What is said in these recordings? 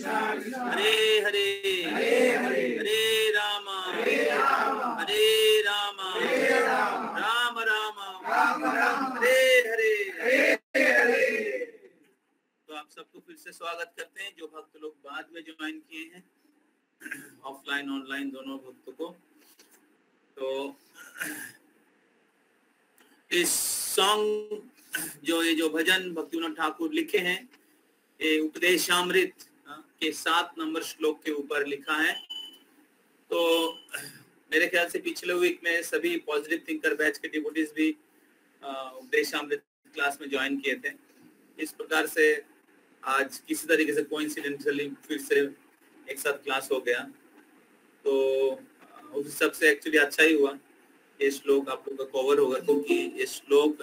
हरे हरे हरे राम हरे राम राम राम हरे हरे। तो आप सबको फिर से स्वागत करते हैं जो भक्त लोग बाद में ज्वाइन किए हैं, ऑफलाइन ऑनलाइन दोनों भक्तों को। तो इस सॉन्ग जो भजन भक्तिविनोद ठाकुर लिखे हैं, ये उपदेशामृत के 7 नंबर श्लोक के ऊपर लिखा है। तो मेरे ख्याल से पिछले वीक में सभी पॉजिटिव थिंकर बैच के डिवोटीज भी उपदेशामृत क्लास में ज्वाइन किए थे। इस प्रकार से आज किसी तरीके से कोइंसिडेंटली फिर से एक साथ क्लास हो गया। तो उस सबसे एक्चुअली अच्छा ही हुआ ये श्लोक आप लोगों का कवर होगा, क्योंकि ये श्लोक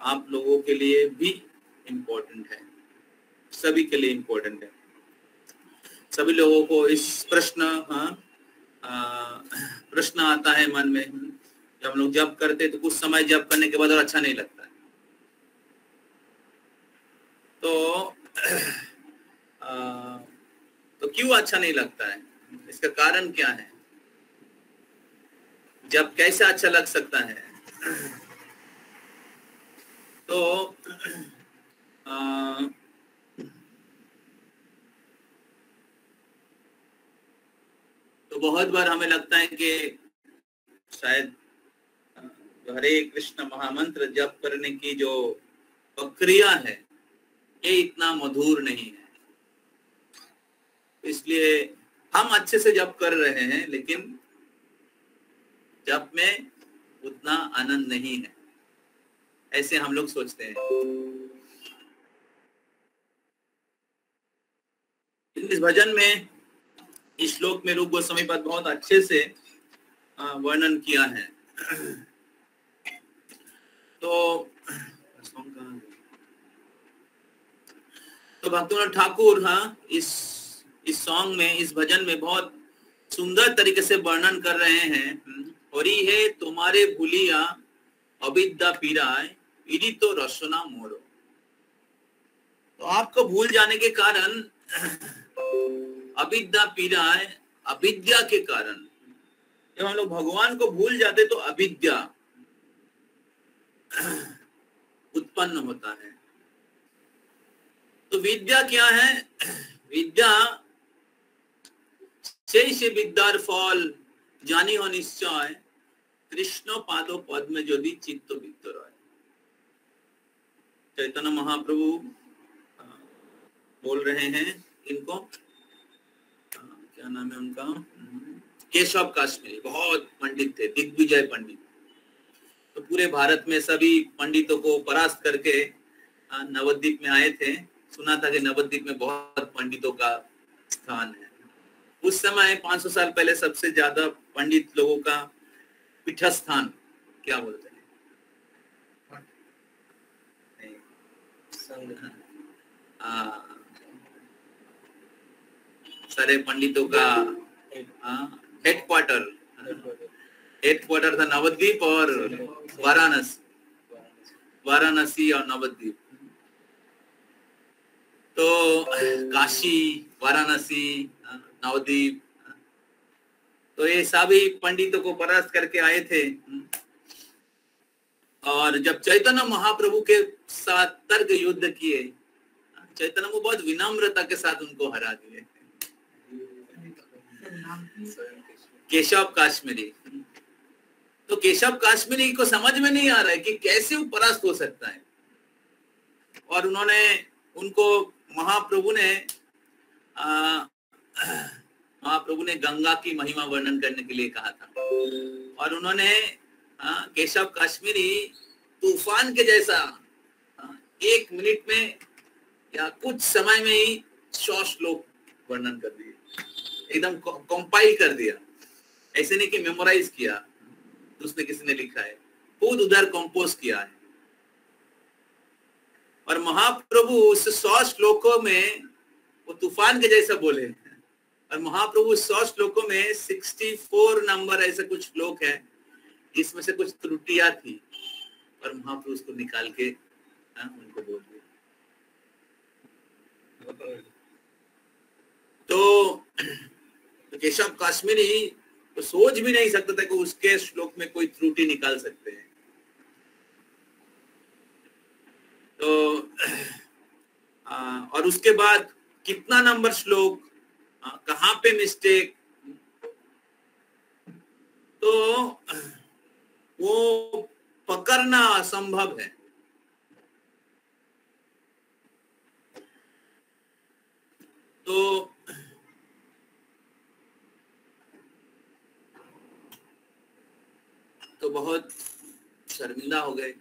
आप लोगों के लिए भी इम्पोर्टेंट है, सभी के लिए इम्पोर्टेंट है। सभी लोगों को इस प्रश्न आता है मन में, जब हम लोग जप करते तो कुछ समय जप करने के बाद और अच्छा नहीं लगता है। तो क्यों अच्छा नहीं लगता है, इसका कारण क्या है, जब कैसे अच्छा लग सकता है? तो बहुत बार हमें लगता है कि शायद हरे कृष्ण महामंत्र जप करने की जो प्रक्रिया है ये इतना मधुर नहीं है, इसलिए हम अच्छे से जप कर रहे हैं लेकिन जप में उतना आनंद नहीं है, ऐसे हम लोग सोचते हैं। इस भजन में, इस श्लोक में रूप गोस्वामी पाद बहुत अच्छे से वर्णन किया है। तो भक्तिविनोद ठाकुर इस सॉन्ग में, इस भजन में बहुत सुंदर तरीके से वर्णन कर रहे हैं। हरि है तुम्हारे भूलिया अविद्या पीराय इरी तो रसना मोरो। तो आपको भूल जाने के कारण, अविद्या पीराय, अविद्या के कारण जब हम लोग भगवान को भूल जाते तो अविद्या उत्पन्न होता है। तो विद्या क्या है? विद्या से विद्यार फल जानी हो निश्चय, कृष्ण पादो पद में यदि चित्त वित्त रहे। चैतन्य महाप्रभु बोल रहे हैं इनको, क्या नाम है उनका, केशव काश्मीरी, बहुत पंडित थे, दिग्विजय पंडित। तो पूरे भारत में सभी पंडितों को परास्त करके नवद्वीप में आए थे। सुना था कि नवद्वीप में बहुत पंडितों का स्थान है। उस समय 500 साल पहले सबसे ज्यादा पंडित लोगों का पीठस्थान क्या बोलते हैं, सारे पंडितों का हेडक्वार्टर था नवद्वीप और वाराणसी और नवद्वीप। तो काशी, वाराणसी, नवद्वीप, तो ये सभी पंडितों को परास्त करके आए थे। और जब चैतन्य महाप्रभु के साथ तर्क युद्ध किए, चैतन्य को बहुत विनम्रता के साथ उनको हरा दिए। केशव काश्मीरी, तो केशव काश्मीरी को समझ में नहीं आ रहा है कि कैसे वो परास्त हो सकता है। और उनको महाप्रभु ने गंगा की महिमा वर्णन करने के लिए कहा था। और उन्होंने केशव काश्मीरी तूफान के जैसा 1 मिनट में या कुछ समय में ही 100 श्लोक वर्णन कर दिए, एकदम कंपाइल कर दिया। ऐसे नहीं कि मेमोराइज किया, दूसरे किसी ने लिखा है, खुद उधर कंपोज किया है। और महाप्रभु उस 100 श्लोकों में वो तूफान के जैसा बोले। और महाप्रभु 100 श्लोकों में 64 नंबर ऐसे कुछ श्लोक है जिसमें से कुछ त्रुटियां थी, और महाप्रभु उसको निकाल के उनको बोल दिया। तो केशव काश्मीरी तो सोच भी नहीं सकता था कि उसके श्लोक में कोई त्रुटि निकाल सकते हैं। तो और उसके बाद कितना नंबर श्लोक, कहाँ पे मिस्टेक, तो वो पकड़ना असंभव है। तो बहुत शर्मिंदा हो गए।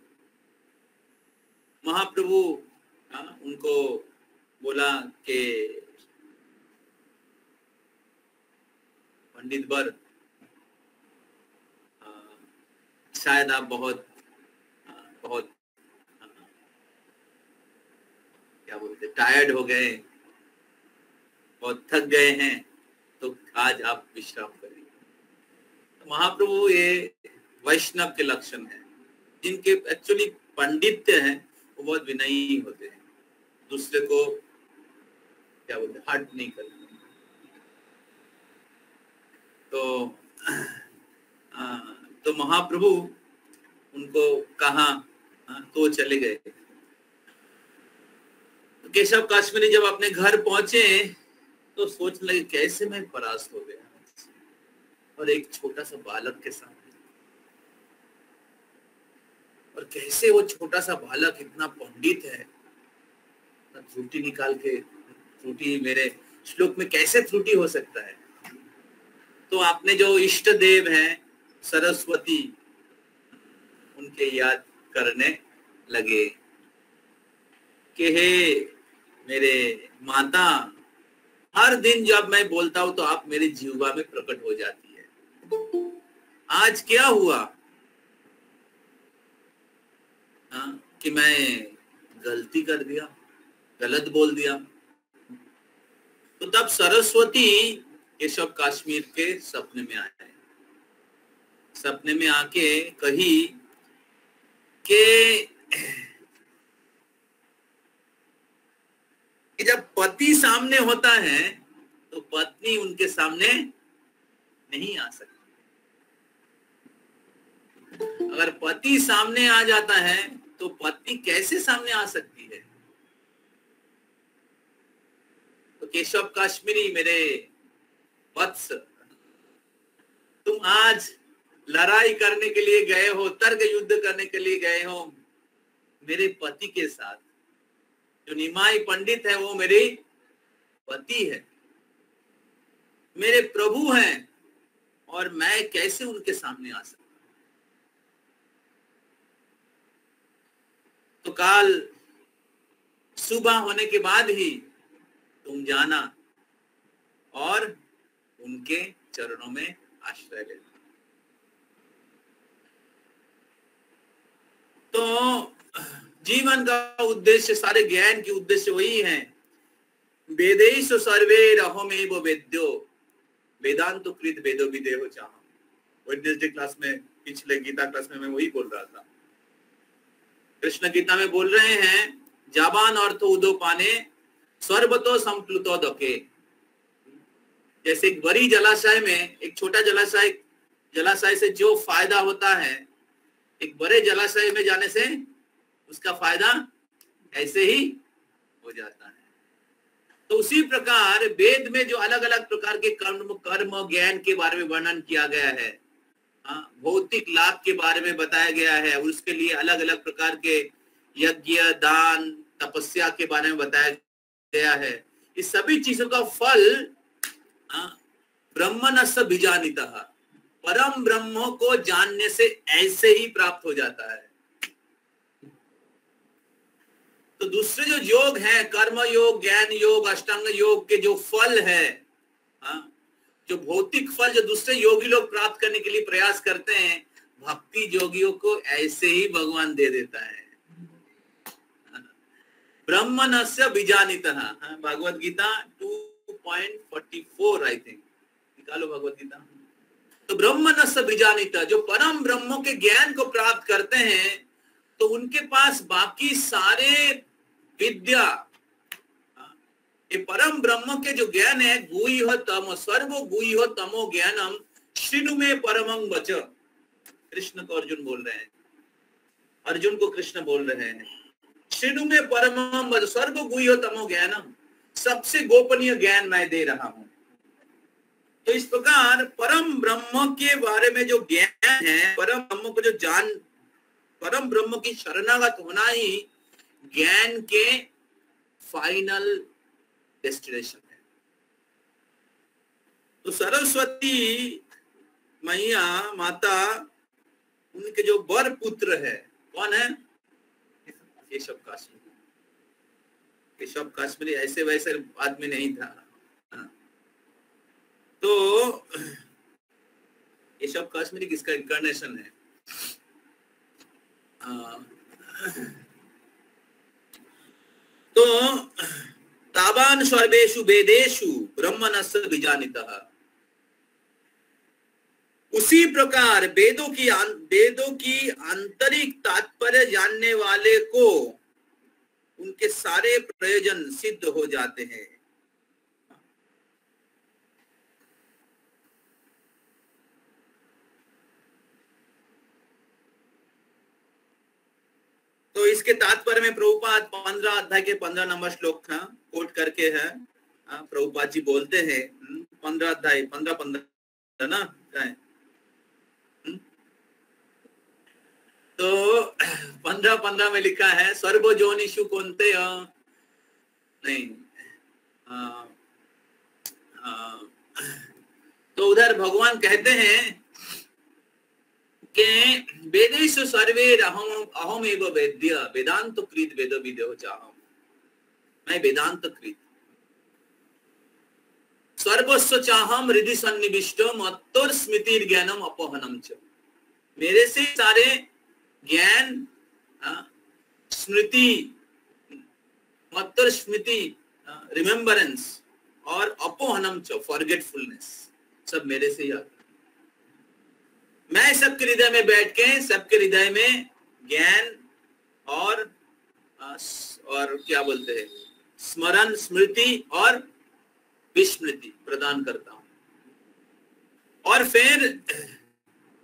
महाप्रभु उनको बोला कि पंडित वर, शायद आप बहुत क्या बोलते टायर्ड हो गए, बहुत थक गए हैं, तो आज आप विश्राम करिए। तो महाप्रभु ये वैष्णव के लक्षण है, जिनके एक्चुअली पंडित्य है वो बहुत विनयी होते हैं, दूसरे को क्या बोलते हर्ट नहीं करते। तो महाप्रभु उनको कहा, तो चले गए। तो केशव काश्मीरी जब अपने घर पहुंचे तो सोचने लगे कैसे मैं परास्त हो गया, और एक छोटा सा बालक के सामने, और कैसे वो छोटा सा बालक इतना पंडित है, त्रुटि निकाल के, त्रुटि मेरे श्लोक में कैसे त्रुटि हो सकता है। तो आपने जो इष्ट देव हैं सरस्वती, उनके याद करने लगे कि हे मेरे माता, हर दिन जब मैं बोलता हूं तो आप मेरे जीवा में प्रकट हो जाती है, आज क्या हुआ कि मैं गलती कर दिया, गलत बोल दिया। तो तब सरस्वती केशव काश्मीर के सपने में आए, सपने में आके कही कि जब पति सामने होता है तो पत्नी उनके सामने नहीं आ सकती, अगर पति सामने आ जाता है तो पत्नी कैसे सामने आ सकती है। तो केशव काश्मीरी मेरे वत्स, तुम आज लड़ाई करने के लिए गए हो, तर्क युद्ध करने के लिए गए हो मेरे पति के साथ। जो निमाई पंडित है वो मेरे पति है, मेरे प्रभु हैं, और मैं कैसे उनके सामने आ सकता। तो काल सुबह होने के बाद ही तुम जाना और उनके चरणों में आश्रय लेना। तो जीवन का उद्देश्य, सारे ज्ञान की उद्देश्य वही है, वेदेषु सर्वे अहमेव वेद्यो वेदांत कृत वेदो विदेहो चाह। वेडनेसडे क्लास में, पिछले गीता क्लास में मैं वही बोल रहा था। कृष्ण गीता में बोल रहे हैं, जाबान अर्थ उदो पाने सर्वतो संप्लुतो दके। जैसे एक बड़ी जलाशय में एक छोटा जलाशय से जो फायदा होता है, एक बड़े जलाशय में जाने से उसका फायदा ऐसे ही हो जाता है। तो उसी प्रकार वेद में जो अलग अलग प्रकार के कर्म ज्ञान के बारे में वर्णन किया गया है, भौतिक लाभ के बारे में बताया गया है, और उसके लिए अलग अलग प्रकार के यज्ञ, दान, तपस्या के बारे में बताया गया है। इस सभी चीजों का फल ब्रह्मणस्य बीजानीतः, परम ब्रह्म को जानने से ऐसे ही प्राप्त हो जाता है। तो दूसरे जो योग है, कर्म योग, ज्ञान योग, अष्टांग योग के जो फल है, जो भौतिक फल जो दूसरे योगी लोग प्राप्त करने के लिए प्रयास करते हैं, भक्ति योगियों को ऐसे ही भगवान दे देता है। ब्रह्मणस्य बीजानीतः, भगवत गीता 2.44 आई थिंक, निकालो भगवत गीता। तो ब्रह्मणस्य बीजानीतः, जो परम ब्रह्म के ज्ञान को प्राप्त करते हैं, तो उनके पास बाकी सारे विद्या, ये परम ब्रह्म के जो ज्ञान है, गुह्य तम सर्व गुह्य तमो ज्ञानम श्रीनु में परमं वच। कृष्ण को अर्जुन बोल रहे हैं, अर्जुन को कृष्ण बोल रहे हैं, श्रीनु में परमं वच सर्व गुह्य तमो ज्ञानम, सबसे गोपनीय ज्ञान मैं दे रहा हूं। तो इस प्रकार परम ब्रह्म के बारे में जो ज्ञान है, परम ब्रह्म को जो जान, परम ब्रह्म की शरणागत होना ही ज्ञान के फाइनल डेस्टिनेशन है। तो सरस्वती मैया माता, उनके जो वर पुत्र है, कौन है? केशव काश्मीरी। केशव काश्मीरी ऐसे वैसे आदमी नहीं था। तो केशव काश्मीरी किसका इंcarnation है? तो तावान सर्वेषु वेदेषु ब्रह्मणस्य विजानीतः, उसी प्रकार वेदों की आंतरिक तात्पर्य जानने वाले को उनके सारे प्रयोजन सिद्ध हो जाते हैं। तो इसके तात्पर्य में प्रभुपाद 15 अध्याय के 15 नंबर श्लोक था कोट करके है। प्रभुपाद जी बोलते हैं 15 अध्याय 15 ना है। तो 15 में लिखा है सर्वजोनिषु कौन्ते नहीं तो उधर भगवान कहते हैं कि वेदेषु सर्वे अहम एव वेद्य वेदांत कृत वेद विदो चाहम, मैं वेदांत कृत सर्वस्व चाहम हृदय सन्निविष्ट मत्तोर स्मृति ज्ञानम अपहनम च, मेरे से सारे ज्ञान स्मृति मत्तोर स्मृति रिमेम्बरेंस और अपहनम च फॉरगेटफुलनेस सब मेरे से ही आता। मैं सबके हृदय में बैठ के सबके हृदय में ज्ञान और क्या बोलते हैं स्मरण स्मृति और विस्मृति प्रदान करता हूं। और फिर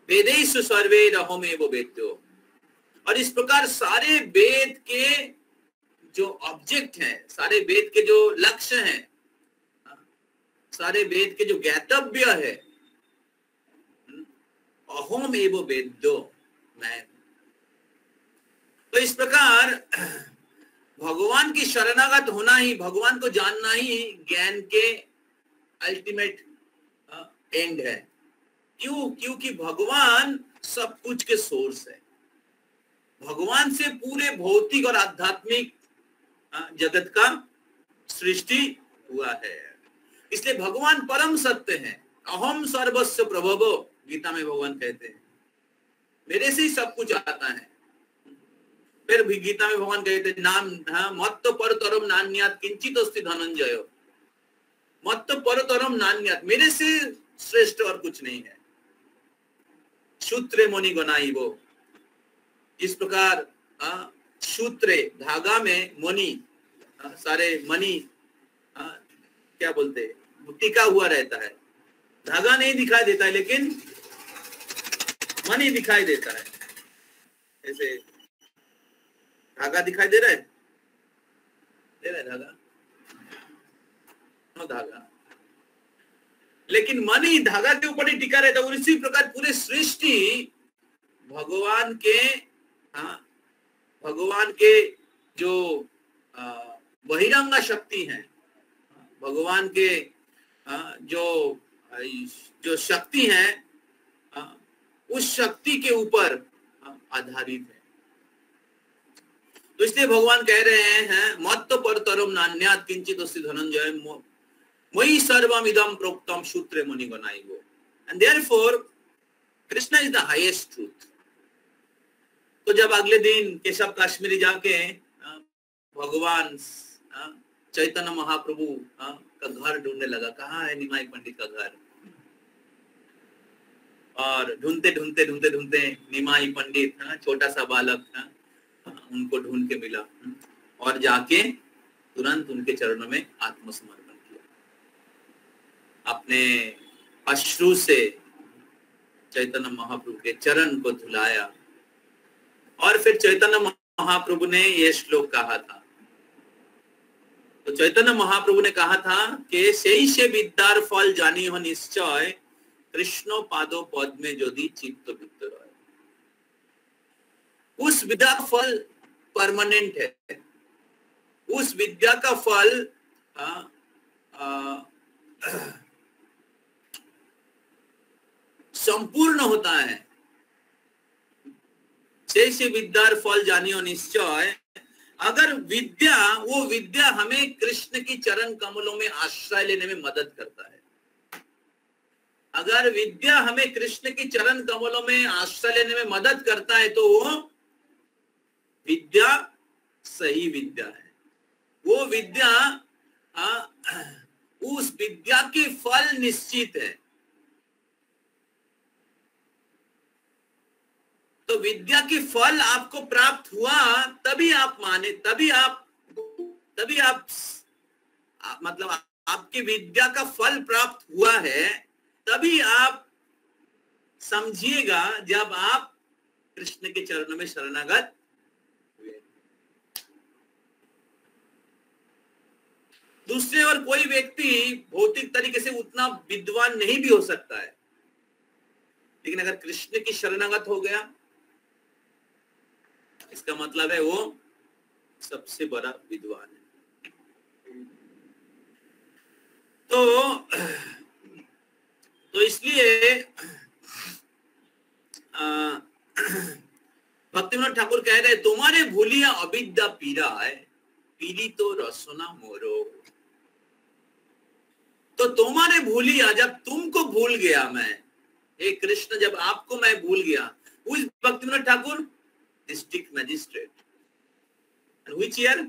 वेदेषु सर्वे अहमेव वेद्यो, और इस प्रकार सारे वेद के जो ऑब्जेक्ट हैं, सारे वेद के जो लक्ष्य हैं, सारे वेद के जो ज्ञातव्य है, अहम एव वेद्यो मैं। तो इस प्रकार भगवान की शरणागत होना ही, भगवान को जानना ही ज्ञान के अल्टीमेट एंड है। क्यों? क्योंकि भगवान सब कुछ के सोर्स है। भगवान से पूरे भौतिक और आध्यात्मिक जगत का सृष्टि हुआ है। इसलिए भगवान परम सत्य है। अहम सर्वस्व प्रभवो, गीता में भगवान कहते हैं मेरे से ही सब कुछ आता है। फिर भी गीता में भगवान कहते हैं नाम मत्त परतरम नान्यात् किंचिदस्ति धनंजय, मत्त परतरम नान्यात्, मेरे से श्रेष्ठ और कुछ नहीं है। सूत्रे मणि गणाई वो, इस प्रकार सूत्रे धागा में मणि, सारे मणि क्या बोलते हैं टिका हुआ रहता है। धागा नहीं दिखाई देता है लेकिन मणि दिखाई देता है। ऐसे धागा दिखाई दे रहा है, दे रहा है धागा, धागा, लेकिन मणि धागा के ऊपर ही टिका रहता है। और इसी प्रकार पूरे सृष्टि भगवान के जो बहिरंग शक्ति है, भगवान के जो शक्ति है, उस शक्ति के ऊपर आधारित है। तो इसलिए भगवान कह रहे हैं मत्त परतरम नान्यात् किंचिदस्ति धनंजय मयि सर्वमिदं प्रोक्तम सूत्रे मणि गणाइवो, and therefore Krishna is the highest truth. तो जब अगले दिन केशव काश्मीरी जाके भगवान चैतन्य महाप्रभु का घर ढूंढने लगा, कहाँ है निमाई पंडित का घर, और ढूंढते ढूंढते ढूंढते ढूंढते निमाई पंडित छोटा सा बालक उनको ढूंढ के मिला और जाके तुरंत उनके चरणों में आत्मसमर्पण किया, अपने अश्रु से चैतन्य महाप्रभु के चरण को धुलाया। और फिर चैतन्य महाप्रभु ने ये श्लोक कहा था, तो चैतन्य महाप्रभु ने कहा था कि से विद्यार फल जानी हो निश्चय, कृष्ण पादो पद में यदि चित्त वित्त रहे। उस विद्या का फल परमानेंट है, उस विद्या का फल संपूर्ण होता है। से विद्यार फल जानियो निश्चय, अगर विद्या, वो विद्या हमें कृष्ण की चरण कमलों में आश्रय लेने में मदद करता है। अगर विद्या हमें कृष्ण की चरण कमलों में आश्रय लेने में मदद करता है तो वो विद्या सही विद्या है। वो विद्या, उस विद्या के फल निश्चित है। तो विद्या के फल आपको प्राप्त हुआ तभी आप माने, तभी आप मतलब आपकी विद्या का फल प्राप्त हुआ है, तभी आप समझिएगा जब आप कृष्ण के चरणों में शरणागत हुए। दूसरे और कोई व्यक्ति भौतिक तरीके से उतना विद्वान नहीं भी हो सकता है, लेकिन अगर कृष्ण की शरणागत हो गया, इसका मतलब है वो सबसे बड़ा विद्वान है। तो इसलिए भक्तिविनोद ठाकुर कह रहे, तुम्हारे भूलिया अविद्या पीरा है, पीली तो रसना मोरो। तो तुम्हारे भूलिया, जब तुमको भूल गया मैं, हे कृष्ण, जब आपको मैं भूल गया, उस Bhaktivinod Thakur district magistrate, which year,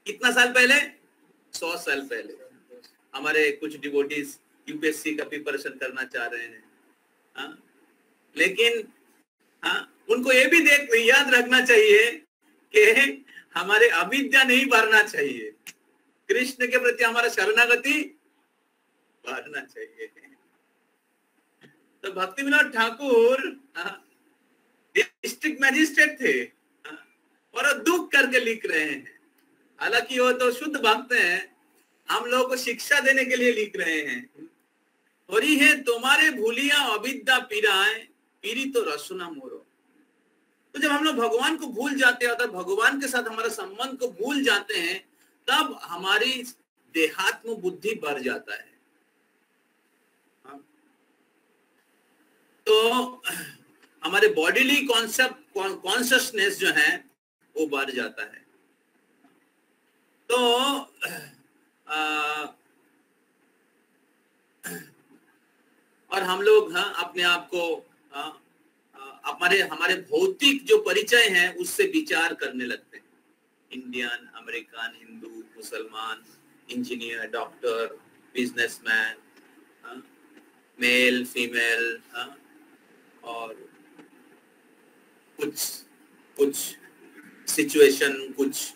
कितना साल पहले, 100 साल पहले। हमारे कुछ डिवोटीज यूपीएससी का प्रिपरेशन करना चाह रहे हैं, लेकिन उनको ये भी याद रखना चाहिए कि हमारे अविद्या नहीं बढ़ना चाहिए, कृष्ण के प्रति हमारा शरणागति बढ़ना चाहिए। तो भक्तिविनोद ठाकुर डिस्ट्रिक्ट मैजिस्ट्रेट थे और दुख करके लिख रहे हैं। हालांकि वो तो शुद्ध भक्त हैं, हम लोगों को शिक्षा देने के लिए लिख रहे हैं। और ही है तुम्हारे भूलिया अविद्या पीराए, पीरी तो रसना मोरो। तो जब हम लोग भगवान को भूल जाते हैं, अगर भगवान के साथ हमारा संबंध को भूल जाते हैं, तब हमारी देहात्म बुद्धि बढ़ जाता है। तो हमारे बॉडीली कॉन्शियसनेस जो है वो बढ़ जाता है। तो और हम लोग अपने आप को हमारे भौतिक जो परिचय है उससे विचार करने लगते हैं। इंडियन, अमेरिकन, हिंदू, मुसलमान, engineer, doctor, businessman, male, female, और कुछ सिचुएशन, कुछ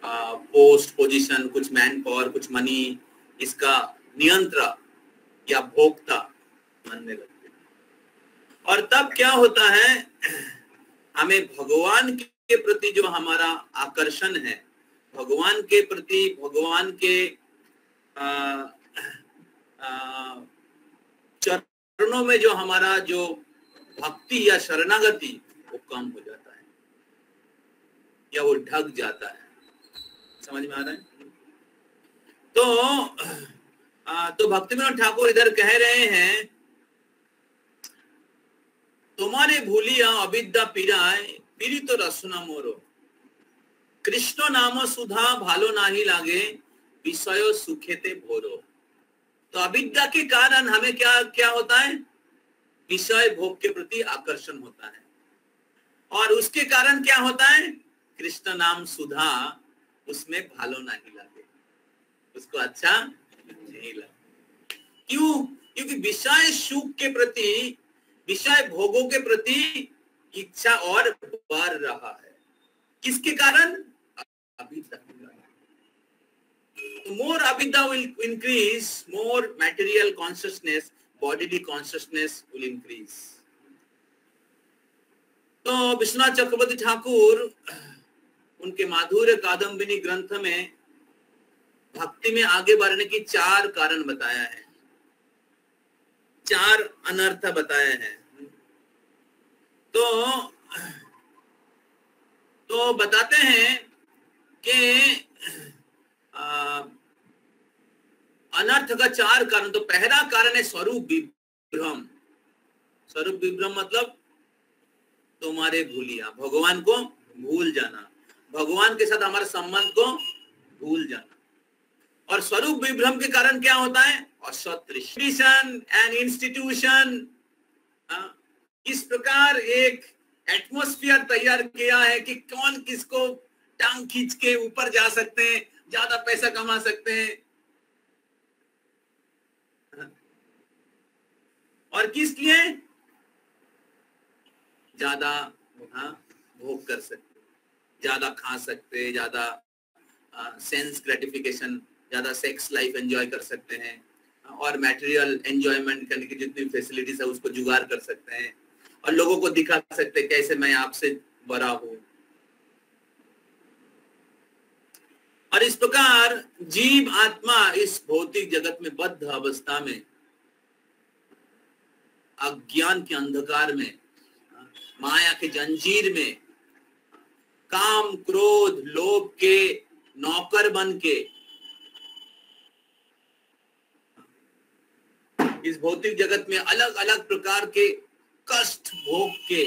पोस्ट पोजीशन, कुछ मैन पावर, कुछ मनी, इसका नियंत्रण या भोक्ता मानने लगते हैं। और तब क्या होता है, हमें भगवान के प्रति जो हमारा आकर्षण है, भगवान के प्रति, भगवान के चरणों में जो हमारा जो भक्ति या शरणागति, वो कम हो जाता है या वो ढक जाता है। समझ में आ रहा है? तो भक्तिविनोद ठाकुर इधर कह रहे हैं, तुम्हारे भूलिया अविद्या पीराए, पीरी तो रसना मोरो। कृष्ण नाम सुधा भालो नाही लागे, विषयो सुखेते भोरो। तो अविद्या के कारण हमें क्या होता है, विषय भोग के प्रति आकर्षण होता है, और उसके कारण क्या होता है, कृष्ण नाम सुधा उसमें भालो नहीं लगे, उसको अच्छा नहीं लगे। क्यों? क्योंकि विषय सुख के प्रति, विषय भोगों के प्रति इच्छा और बढ़ रहा है। किसके कारण? अभिद्दा। More avidya will increase, more material consciousness, bodily consciousness will increase. तो विश्वनाथ चक्रवर्ती ठाकुर उनके माधुर्य कादम्बिनी ग्रंथ में भक्ति में आगे बढ़ने की 4 कारण बताया है, 4 अनर्थ बताए हैं। तो बताते हैं कि अनर्थ का 4 कारण। तो पहला कारण है स्वरूप विभ्रम। स्वरूप विभ्रम मतलब तुम्हारे भूलिया, भगवान को भूल जाना, भगवान के साथ हमारे संबंध को भूल जाना। और स्वरूप विभ्रम के कारण क्या होता है? असत्रिशन एंड इंस्टीट्यूशन। इस प्रकार एक एटमॉस्फेयर तैयार किया है कि कौन किसको टांग खींच के ऊपर जा सकते हैं, ज्यादा पैसा कमा सकते हैं, और किस लिए ज्यादा भोग कर सकते, ज्यादा खा सकते, ज्यादा सेंस ग्रेटिफिकेशन, ज्यादा सेक्स लाइफ एंजॉय कर सकते हैं, और मटेरियल एंजॉयमेंट करने की जितनी फैसिलिटीज है उसको जुगाड़ कर सकते हैं, और लोगों को दिखा सकते हैं कैसे मैं आपसे बड़ा हूं। और इस प्रकार जीव आत्मा इस भौतिक जगत में बद्ध अवस्था में, अज्ञान के अंधकार में, माया के जंजीर में, काम क्रोध लोभ के नौकर बन के इस भौतिक जगत में अलग अलग प्रकार के कष्ट भोग के,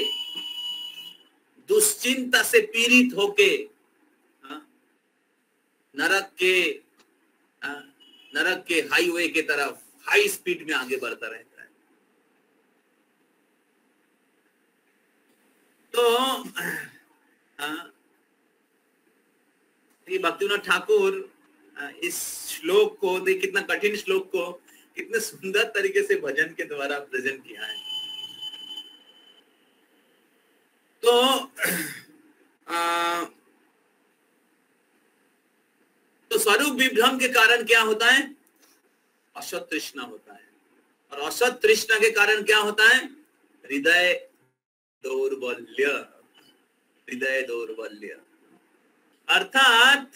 दुश्चिंता से पीड़ित होके नरक के हाईवे के तरफ हाई स्पीड में आगे बढ़ता रहता है। तो ये भक्तिविनोद ठाकुर इस श्लोक को, देख कितना कठिन श्लोक को कितने सुंदर तरीके से भजन के द्वारा प्रेजेंट किया है। तो स्वरूप विभ्रम के कारण क्या होता है? असत तृष्णा होता है, और असत तृष्णा के कारण क्या होता है? हृदय दौर्बल्य। हृदय दौर्बल्य अर्थात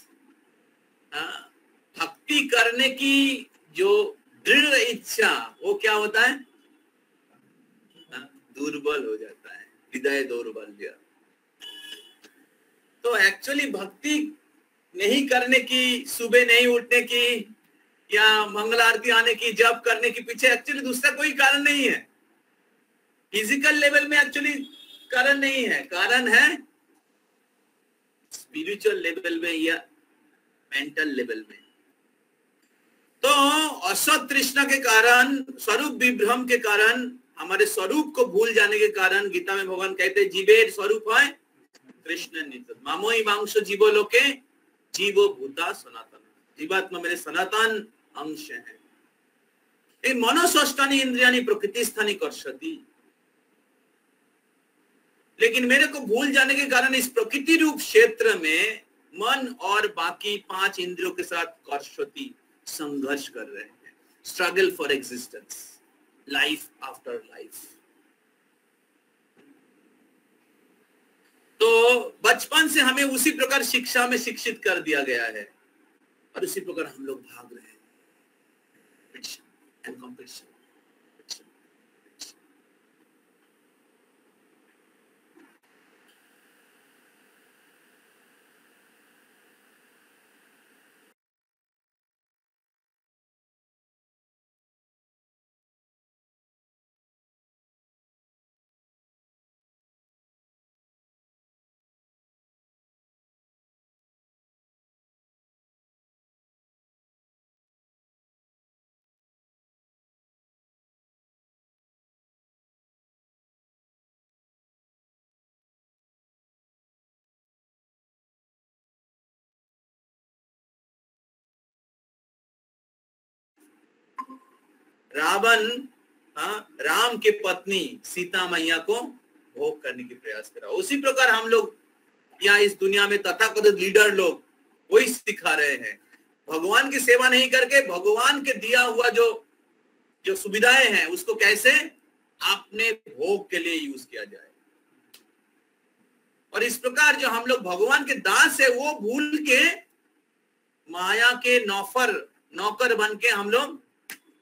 भक्ति करने की जो दृढ़ इच्छा, वो क्या होता है? दुर्बल हो जाता है, हृदय दौर्बल्य। तो एक्चुअली भक्ति नहीं करने की, सुबह नहीं उठने की, या मंगल आरती आने की, जप करने के पीछे एक्चुअली दूसरा कोई कारण नहीं है। फिजिकल लेवल में एक्चुअली कारण नहीं है, कारण है स्पिरिचुअल लेवल में या मेंटल लेवल में। तो असत तृष्णा के कारण, स्वरूप विभ्रम के कारण, हमारे स्वरूप को भूल जाने के कारण, गीता में भगवान कहते हैं जीवेर स्वरूप है कृष्ण नित्य मामोई मांस जीवो लोके जीवो भूता सनातन। जीवात्मा मेरे सनातन अंश है। मनोस्वस्थानी इंद्रियानी प्रकृति स्थानी कर्षति। लेकिन मेरे को भूल जाने के कारण इस प्रकृति रूप क्षेत्र में मन और बाकी 5 इंद्रियों के साथ कर्षति, संघर्ष कर रहे हैं। Struggle for existence, life after life. तो बचपन से हमें उसी प्रकार शिक्षा में शिक्षित कर दिया गया है, और उसी प्रकार हम लोग भाग रहे हैं। And competition. रावण राम के पत्नी सीता मैया को भोग करने की प्रयास करा। उसी प्रकार हम लोग या इस दुनिया में तथाकथित लीडर लोग वही सिखा रहे हैं। भगवान की सेवा नहीं करके भगवान के दिया हुआ जो सुविधाएं हैं उसको कैसे अपने भोग के लिए यूज किया जाए। और इस प्रकार जो हम लोग भगवान के दास है वो भूल के माया के नौकर बन के हम लोग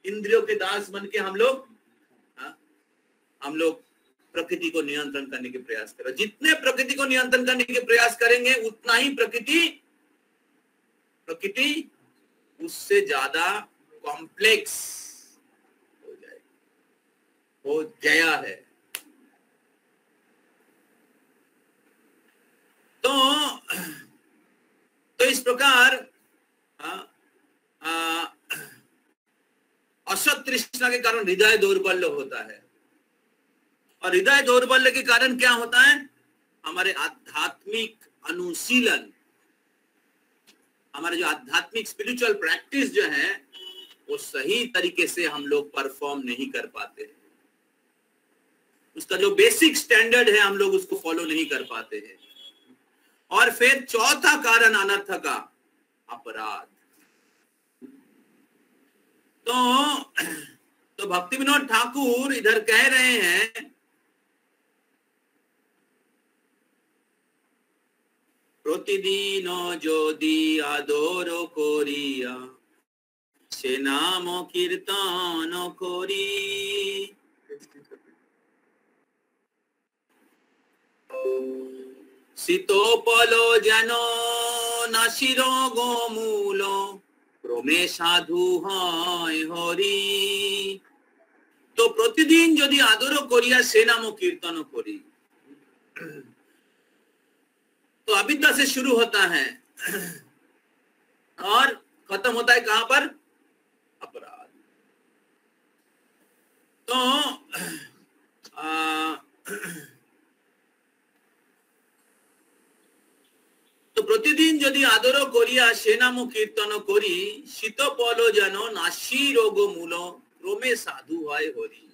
इंद्रियों के दास बन के हम लोग प्रकृति को नियंत्रण करने के प्रयास करें। जितने प्रकृति को नियंत्रण करने के प्रयास करेंगे उतना ही प्रकृति उससे ज्यादा कॉम्प्लेक्स हो जाएगी, हो गया है। तो इस प्रकार असत तृष्णा के कारण हृदय दौर्बल्य होता है। और हृदय दौर्बल्य के कारण क्या होता है? हमारे आध्यात्मिक अनुशीलन, हमारे जो आध्यात्मिक स्पिरिचुअल प्रैक्टिस जो है वो सही तरीके से हम लोग परफॉर्म नहीं कर पाते हैं। उसका जो बेसिक स्टैंडर्ड है हम लोग उसको फॉलो नहीं कर पाते हैं। और फिर चौथा कारण अनर्थ का अपराध। तो भक्ति विनोद ठाकुर इधर कह रहे हैं प्रतिदिन यदि आदर करिया से नाम कीर्तन करी शीतोपल जेन नासिर गोमूल क्रमे साधु হয় हरि। तो प्रतिदिन यदि आदर करिया से नाम कीर्तन करी, तो अविद्या से शुरू होता है और खत्म होता है कहां पर? अपराध। तो प्रतिदिन यदि आदर करिया से नाम कीर्तन करी शीत पल जेन नासी रोग मूल क्रमे साधु হয় हरि।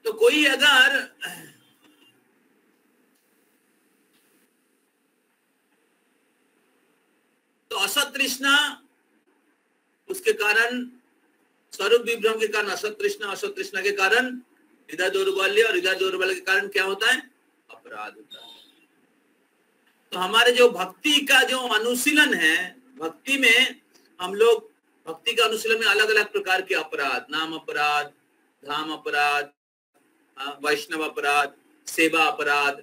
तो कोई अगर तो असत तृष्णा उसके कारण, स्वरूप विभ्रम के कारण असत तृष्णा के कारण हृदय दौर्बल्य, और हृदय दौर्बल्य के कारण क्या होता है? अपराध होता है। तो हमारे जो भक्ति का जो अनुशीलन है, भक्ति में हम लोग भक्ति का अनुशीलन में अलग अलग प्रकार के अपराध, नाम अपराध, धाम अपराध, वैष्णव अपराध, सेवा अपराध,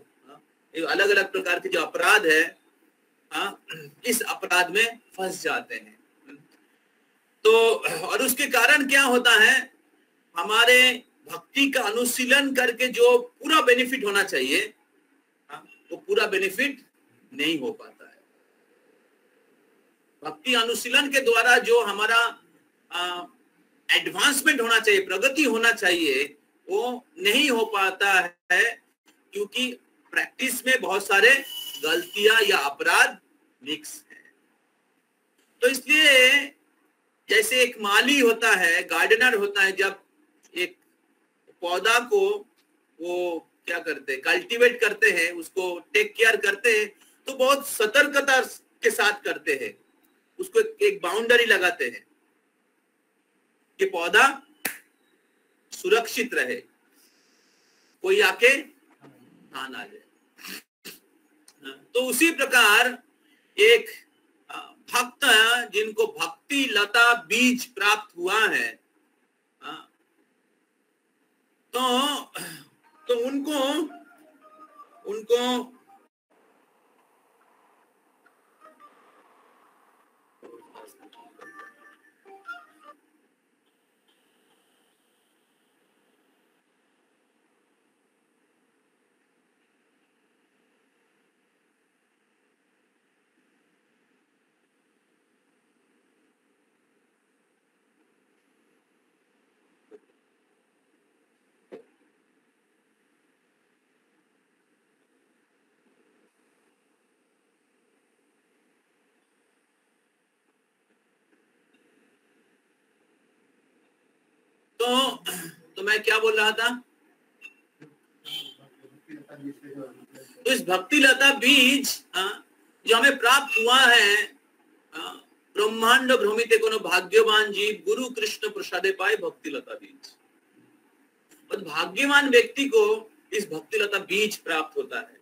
अलग अलग प्रकार के जो अपराध है इस अपराध में फंस जाते हैं। तो और उसके कारण क्या होता है? हमारे भक्ति का अनुशीलन करके जो पूरा बेनिफिट होना चाहिए वो पूरा बेनिफिट नहीं हो पाता है। भक्ति अनुशीलन के द्वारा जो हमारा एडवांसमेंट होना चाहिए, प्रगति होना चाहिए, वो नहीं हो पाता है क्योंकि प्रैक्टिस में बहुत सारे गलतियां या अपराध मिक्स है। तो इसलिए जैसे एक माली होता है, गार्डनर होता है, जब एक पौधा को वो क्या करते हैं, कल्टीवेट करते हैं, उसको टेक केयर करते हैं, तो बहुत सतर्कता के साथ करते हैं। उसको एक बाउंड्री लगाते हैं कि पौधा सुरक्षित रहे, कोई आके ना जाए। तो उसी प्रकार एक भक्त जिनको भक्ति लता बीज प्राप्त हुआ है तो उनको तो मैं क्या बोल रहा था? तो इस भक्ति लता बीज जो हमें प्राप्त हुआ है, ब्रह्मांड भ्रमित कोनो भाग्यवान जीव गुरु कृष्ण प्रसादे पाए भक्ति लता बीज। और भाग्यवान व्यक्ति को इस भक्ति लता बीज प्राप्त होता है।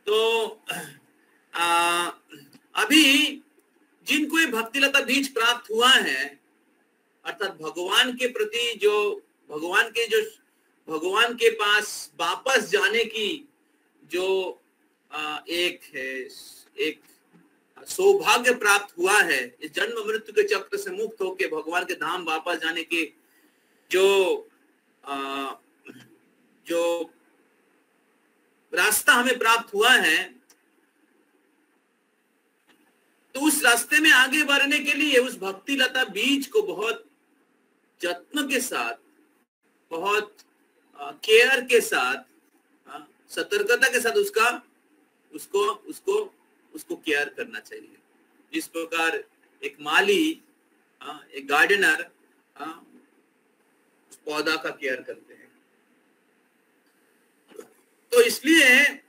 तो अभी जिनको ये भक्ति लता बीज प्राप्त हुआ है, अर्थात भगवान के प्रति जो भगवान के पास वापस जाने की जो एक सौभाग्य प्राप्त हुआ है, इस जन्म मृत्यु के चक्र से मुक्त होकर भगवान के धाम वापस जाने के जो रास्ता हमें प्राप्त हुआ है, तो उस रास्ते में आगे बढ़ने के लिए उस भक्ति लता बीज को बहुत जत्न के साथ, बहुत केयर के साथ, सतर्कता के साथ उसको केयर करना चाहिए। जिस प्रकार एक माली, एक गार्डनर उस पौधा का केयर करते हैं। तो इसलिए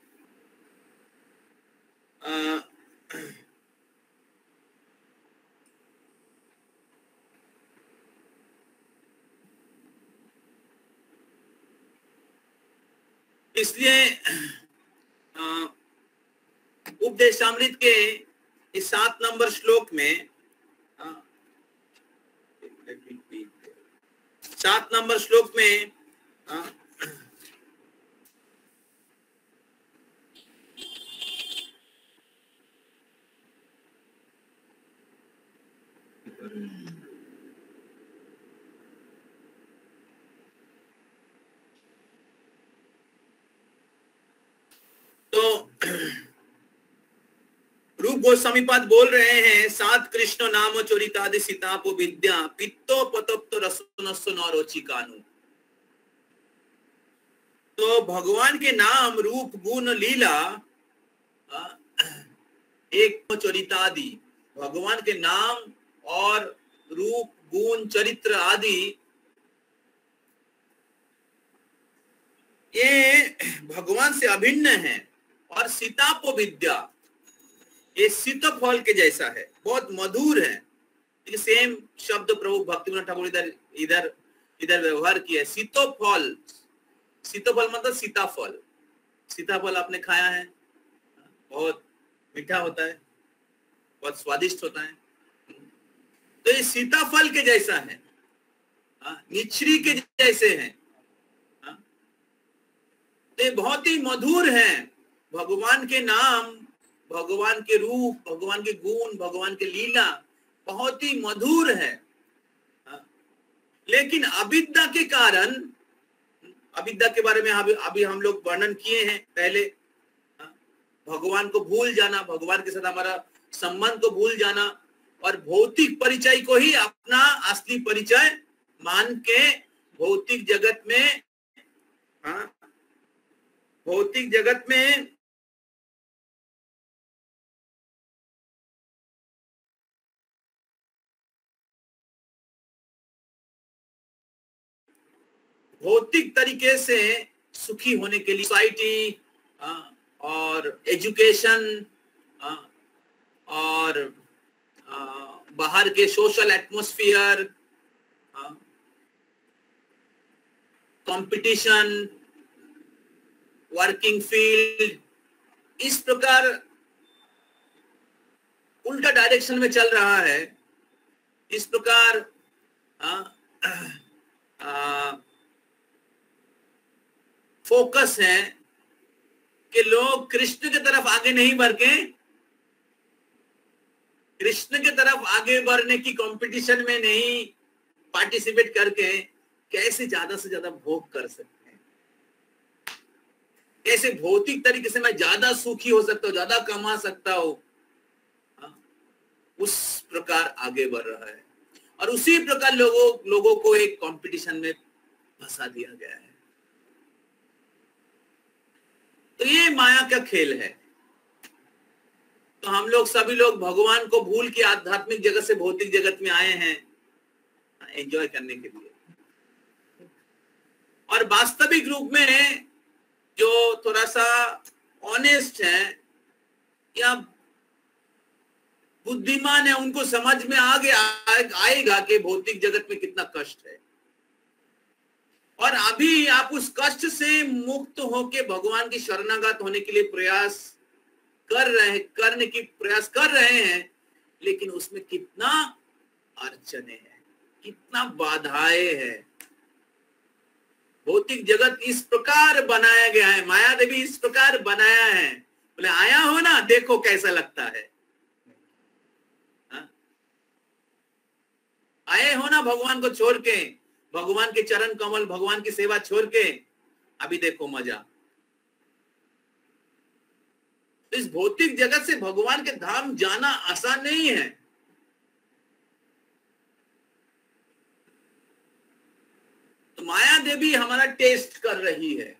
उपदेशामृत के इस 7 नंबर श्लोक में 7 नंबर श्लोक में तो रूप गोस्वामी पाद बोल रहे हैं, सात कृष्ण नाम चोरितादि सीतापो विद्या पित्तो पतप्तो रसोनस्सो नौरोची कानु। तो भगवान के नाम, रूप, गुण, लीला, एक चरितादि, भगवान के नाम और रूप, गुण, चरित्र आदि ये भगवान से अभिन्न है। और सीतापो विद्या, ये सीताफल के जैसा है, बहुत मधुर है। ये सेम शब्द प्रभु भक्तिविनोद ठाकुर इधर व्यवहार किया है। सीताफल, सीताफल मतलब सीताफल। सीताफल आपने खाया है, बहुत मीठा होता है, बहुत स्वादिष्ट होता है। तो ये सीताफल के जैसा है, निचरी के जैसे है, तो ये बहुत ही मधुर है। भगवान के नाम, भगवान के रूप, भगवान के गुण, भगवान के लीला बहुत ही मधुर है। लेकिन अविद्या के कारण, अविद्या के बारे में अभी हम लोग वर्णन किए हैं पहले, भगवान को भूल जाना, भगवान के साथ हमारा संबंध को भूल जाना और भौतिक परिचय को ही अपना असली परिचय मान के भौतिक जगत में भौतिक तरीके से सुखी होने के लिए सोसाइटी और एजुकेशन और बाहर के social atmosphere, competition, working field, इस प्रकार उल्टा डायरेक्शन में चल रहा है। इस प्रकार फोकस है कि लोग कृष्ण की तरफ आगे नहीं बढ़ के, कृष्ण की तरफ आगे बढ़ने की कंपटीशन में नहीं पार्टिसिपेट करके कैसे ज्यादा से ज्यादा भोग कर सकते हैं, कैसे भौतिक तरीके से मैं ज्यादा सुखी हो सकता हूँ, ज्यादा कमा सकता हूँ, उस प्रकार आगे बढ़ रहा है। और उसी प्रकार लोगों को एक कंपटीशन में फंसा दिया गया है। तो ये माया का खेल है। तो हम लोग सभी लोग भगवान को भूल के आध्यात्मिक जगत से भौतिक जगत में आए हैं एंजॉय करने के लिए। और वास्तविक रूप में जो थोड़ा सा ऑनेस्ट है या बुद्धिमान है, उनको समझ में आएगा कि भौतिक जगत में कितना कष्ट है, और अभी आप उस कष्ट से मुक्त होके भगवान की शरणागत होने के लिए प्रयास कर रहे हैं, लेकिन उसमें कितना अड़चने हैं, कितना बाधाएं हैं। भौतिक जगत इस प्रकार बनाया गया है, माया देवी इस प्रकार बनाया है, बोले आया हो ना, देखो कैसा लगता है, आए हो ना भगवान को छोड़ के, भगवान के चरण कमल, भगवान की सेवा छोड़ के, अभी देखो मजा। इस भौतिक जगत से भगवान के धाम जाना आसान नहीं है। तो माया देवी हमारा टेस्ट कर रही है,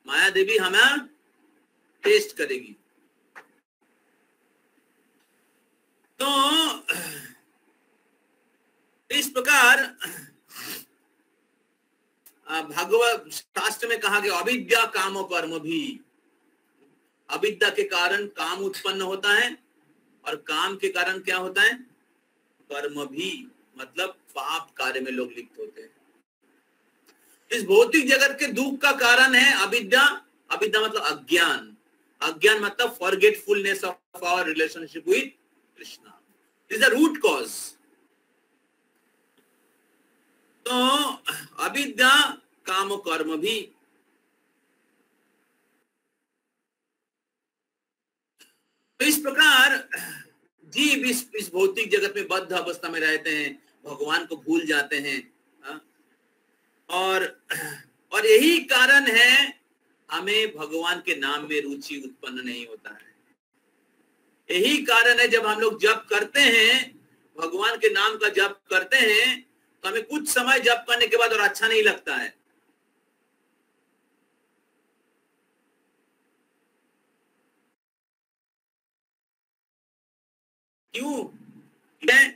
माया देवी हमारा टेस्ट करेगी। तो इस प्रकार भगवत शास्त्र में कहा गया अविद्या काम कर्म भी, अविद्या के कारण काम उत्पन्न होता है, और काम के कारण क्या होता है, कर्म भी, मतलब पाप कार्य में लोग लिप्त होते हैं। इस भौतिक जगत के दुख का कारण है अविद्या। अविद्या मतलब अज्ञान, अज्ञान मतलब forgetfulness of our relationship with Krishna, is the root cause. तो अविद्या काम कर्म भी, तो इस प्रकार जीव इस भौतिक जगत में बद्ध अवस्था में रहते हैं, भगवान को भूल जाते हैं, और यही कारण है हमें भगवान के नाम में रुचि उत्पन्न नहीं होता है। यही कारण है जब हम लोग जप करते हैं, भगवान के नाम का जप करते हैं, तो हमें कुछ समय जप करने के बाद और अच्छा नहीं लगता है। क्यों?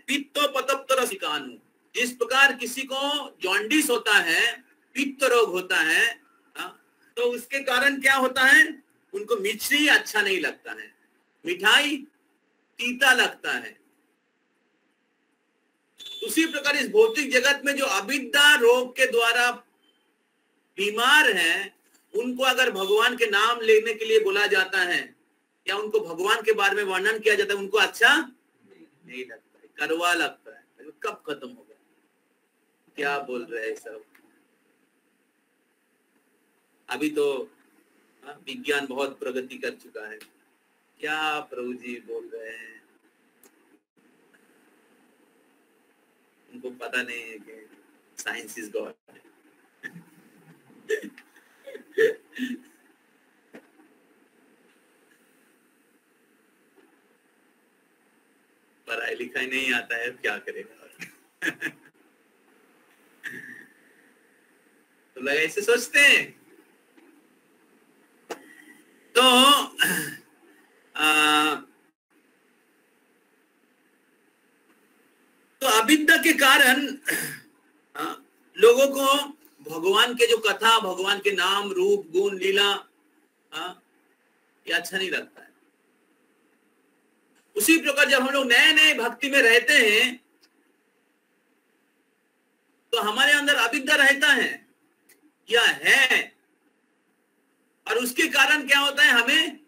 पित्तो पतप्तर सिकानु, जिस प्रकार किसी को जॉन्डिस होता है, पित्त रोग होता है, तो उसके कारण क्या होता है, उनको मिश्री अच्छा नहीं लगता है, मिठाई तीता लगता है। उसी प्रकार इस भौतिक जगत में जो अविद्या रोग के द्वारा बीमार हैं, उनको अगर भगवान के नाम लेने के लिए बोला जाता है या उनको भगवान के बारे में वर्णन किया जाता है, उनको अच्छा नहीं लगता है, कड़वा लगता है, कब खत्म होगा, क्या बोल रहे हैं सब। अभी तो विज्ञान बहुत प्रगति कर चुका है, क्या प्रभु जी बोल रहे हैं, उनको पता नहीं है कि साइंस इज गॉड। पढ़ाई लिखाई नहीं आता है, क्या करेगा। तो लोग ऐसे सोचते हैं। तो अविद्या के कारण लोगों को भगवान के जो कथा, भगवान के नाम, रूप, गुण, लीला ये अच्छा नहीं लगता है। उसी प्रकार जब हम लोग नए नए भक्ति में रहते हैं तो हमारे अंदर अविद्या रहता है या है, और उसके कारण क्या होता है, हमें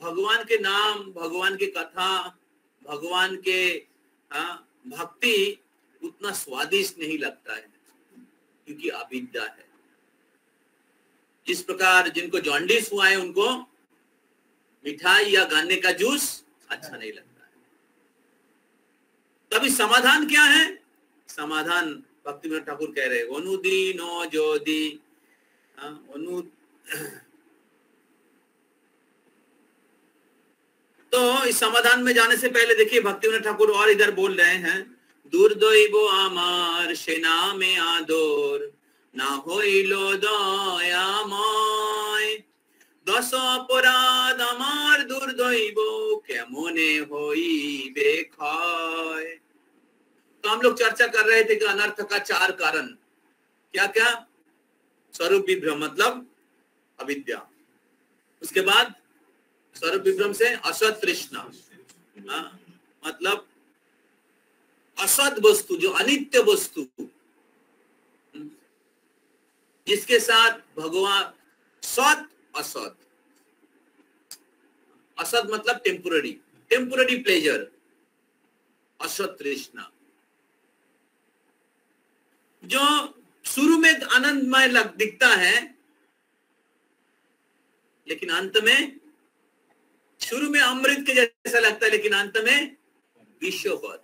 भगवान के नाम, भगवान की कथा, भगवान के भक्ति उतना स्वादिष्ट नहीं लगता है, क्योंकि अविद्या है। जिस प्रकार जिनको जॉन्डिस हुआ है उनको मिठाई या गन्ने का जूस अच्छा नहीं लगता है। तभी समाधान क्या है? समाधान भक्तिविनोद ठाकुर कह रहे हैं, अनुदीनो ज्योति अनु। तो इस समाधान में जाने से पहले देखिए भक्तिविनोद ठाकुर और इधर बोल रहे हैं, दुर्दैव आमार सेना में आदर ना হইলো দয়াময়, দশ অপরাধ আমার দুর্দৈব কেমনে হইবে ক্ষয়। तो हम लोग चर्चा कर रहे थे कि अनर्थ का 4 कारण, क्या क्या? स्वरूप विभ्रम मतलब अविद्या। उसके बाद स्वरूप विभ्रम से असत तृष्णा, मतलब असत वस्तु, जो अनित्य वस्तु, जिसके साथ भगवान सत असत, असत मतलब टेम्पोररी प्लेजर, असत तृष्णा, जो शुरू में आनंदमय दिखता है लेकिन अंत में, शुरू में अमृत के जैसा लगता है लेकिन अंत में विषवत।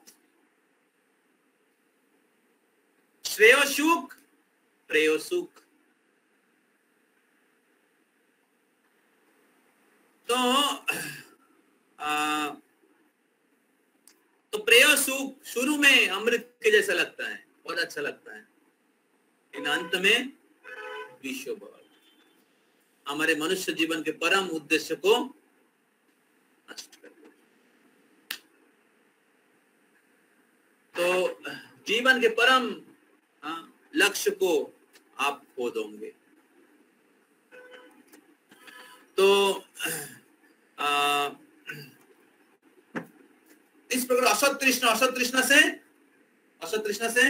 श्रेयो सुख प्रेयो सुख। तो प्रेयो सुख शुरू में अमृत के जैसा लगता है, बहुत अच्छा लगता है, लेकिन अंत में विषवत, हमारे मनुष्य जीवन के परम उद्देश्य को नष्ट कर देता। तो जीवन के परम लक्ष्य को आप खो दोगे। तो इस प्रकार असत तृष्णा से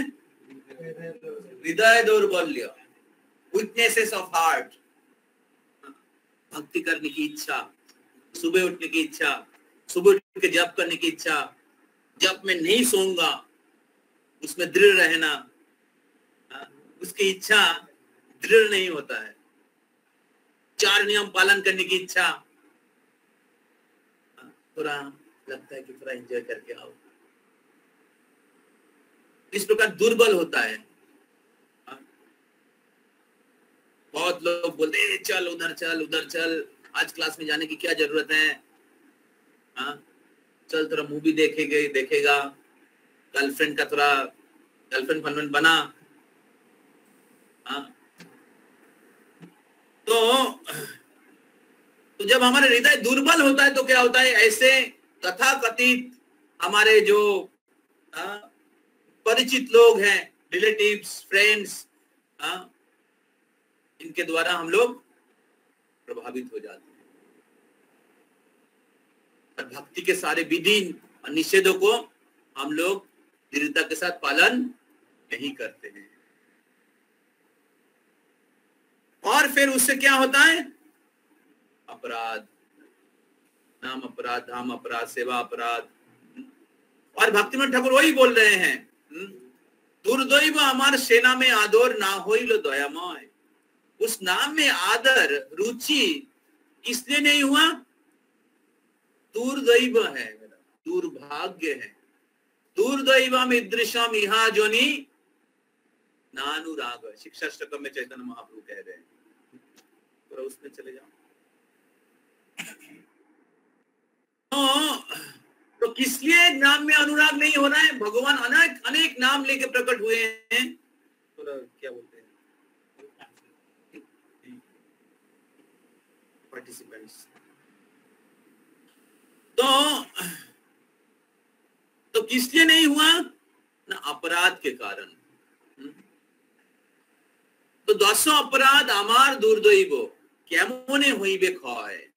हृदय दौर्बल्य, वीकनेसेस ऑफ हार्ट, भक्ति करने की इच्छा, सुबह उठने की इच्छा, सुबह उठ के जप करने की इच्छा, जप में नहीं सोऊंगा, उसमें दृढ़ रहना, उसकी इच्छा दृढ़ नहीं होता है। 4 नियम पालन करने की इच्छा, थोड़ा लगता है कि थोड़ा एंजॉय करके आओ, इस प्रकार दुर्बल होता है। बहुत लोग बोलते हैं चल उधर चल, आज क्लास में जाने की क्या जरूरत है, चल थोड़ा मूवी देखेगा, गर्लफ्रेंड का थोड़ा गर्लफ्रेंड बना। तो जब हमारे हृदय दुर्बल होता है तो क्या होता है, ऐसे तथाकथित हमारे जो परिचित लोग हैं, रिलेटिव्स, फ्रेंड्स, इनके द्वारा हम लोग प्रभावित हो जाते हैं और भक्ति के सारे विधि और निषेधों को हम लोग दृढ़ता के साथ पालन नहीं करते हैं। और फिर उससे क्या होता है, अपराध, नाम अपराध, धाम अपराध, सेवा अपराध। और भक्तिमंत ठाकुर वही बोल रहे हैं, दुर्दैव हमार सेना में आदर ना होई लो दयामय। उस नाम में आदर, रुचि इसलिए नहीं हुआ, दुर्दैव है, दुर्भाग्य है। दुर्दैवम ईदृशम इहा जोनि नानुराग, शिक्षाष्टकम में चैतन्य महाप्रभु कह रहे हैं। तो उसमें चले जाओ। तो किस लिए नाम में अनुराग नहीं हो रहा है? भगवान अनेक नाम लेके प्रकट हुए हैं। तो क्या बोलते हैं पार्टिसिपेंट्स। तो किस लिए नहीं हुआ ना, अपराध के कारण। तो 10 अपराध आमार दुर्दैव केमने होइबे क्षय।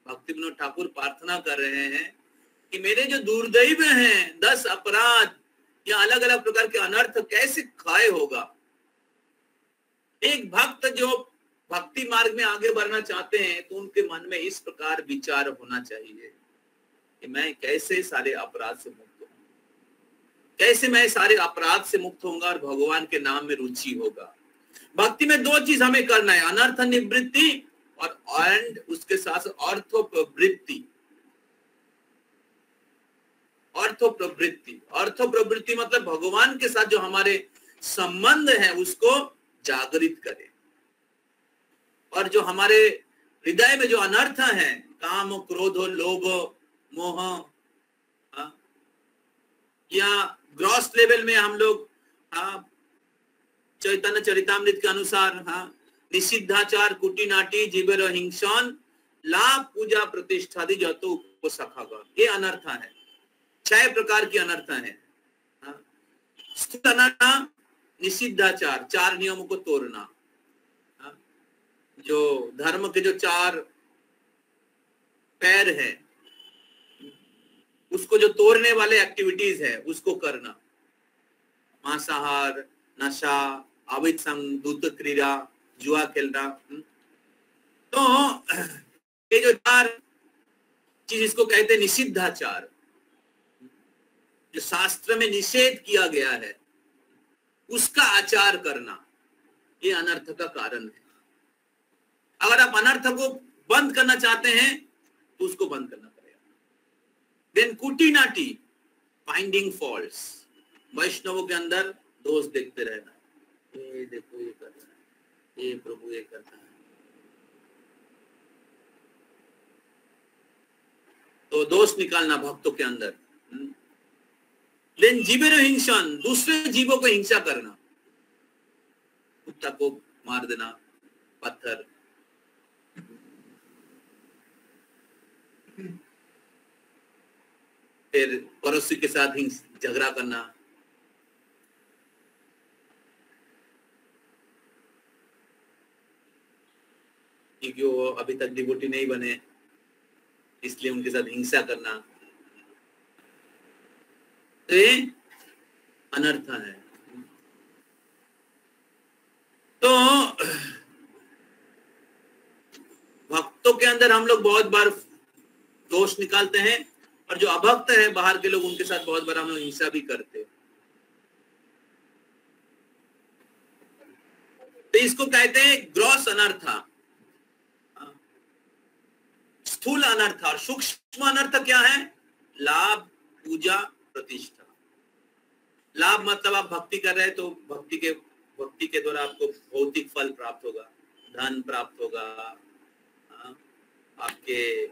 भक्ति विनोद ठाकुर प्रार्थना कर रहे हैं कि मेरे जो दुर्दैव हैं 10 अपराध या अलग अलग प्रकार के अनर्थ कैसे क्षय होगा। एक भक्त जो भक्ति मार्ग में आगे बढ़ना चाहते हैं तो उनके मन में इस प्रकार विचार होना चाहिए कि मैं कैसे सारे अपराध से मुक्त हूँ, कैसे मैं सारे अपराध से मुक्त होऊंगा और भगवान के नाम में रुचि होगा। भक्ति में 2 चीज हमें करना है, अनर्थ निवृत्ति और उसके साथ अर्थोप्रवृत्ति। अर्थोप्रवृत्ति मतलब भगवान के साथ जो हमारे संबंध है उसको जागृत करें, और जो हमारे हृदय में जो अनर्थ है, काम, क्रोध, लोभ, मोह, या ग्रॉस लेवल में हम लोग चैतन्य चरितामृत के अनुसार निषिद्धाचार, कुटिनाटी, जीवर हिंसन, लाभ, पूजा, प्रतिष्ठादि जतो उपसखागण, ये अनर्थ है। 6 प्रकार की अनर्थ है। निषिद्धाचार, 4 नियमों को तोड़ना, जो धर्म के जो 4 पैर है, उसको जो तोड़ने वाले एक्टिविटीज है उसको करना, मांसाहार, नशा, अवैध संग, दूत क्रीड़ा, जुआ खेलना। तो ये जो 4 चीज, इसको कहते हैं निषिद्धाचार, जो शास्त्र में निषेध किया गया है उसका आचार करना, ये अनर्थ का कारण है। अगर आप अनर्थ को बंद करना चाहते हैं तो उसको बंद करना पड़ेगा। देन कुटीनाटी, फाइंडिंग फॉल्ट्स, वैष्णवों के अंदर दोष देखते रहना, ये देखो ये कर रहा है, ये प्रभु ये करता है, तो दोष निकालना भक्तों के अंदर। लेकिन जीवेर हिंसन, दूसरे जीवों को हिंसा करना, कुत्ता को मार देना, पत्थर, फिर पड़ोसी के साथ झगड़ा करना, क्योंकि वो अभी तक डिवोटी नहीं बने इसलिए उनके साथ हिंसा करना, तो ये अनर्थ है। तो भक्तों के अंदर हम लोग बहुत बार दोष निकालते हैं, और जो अभक्त है बाहर के लोग, उनके साथ बहुत बार हम लोग हिंसा भी करते हैं। तो इसको कहते हैं ग्रॉस अनर्थ, स्थूल अनर्थ। और सूक्ष्म अनर्थ क्या है? लाभ, पूजा, प्रतिष्ठा। लाभ मतलब आप भक्ति कर रहे हैं तो भक्ति के द्वारा आपको भौतिक फल प्राप्त होगा, धन प्राप्त होगा, आपके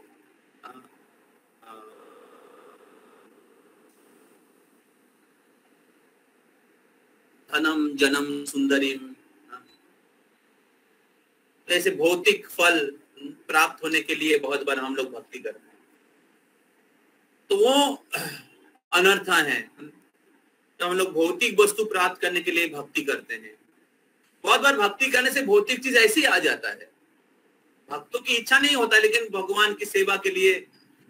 धनम जनम सुंदरीम, ऐसे भौतिक फल प्राप्त होने के लिए बहुत बार हम लोग भक्ति करते हैं, तो वो अनर्थ है। तो हम लोग भौतिक वस्तु प्राप्त करने के लिए भक्ति करते हैं। बहुत बार भक्ति करने से भौतिक चीज ऐसे ही आ जाता है, भक्तों की इच्छा नहीं होता, लेकिन भगवान की सेवा के लिए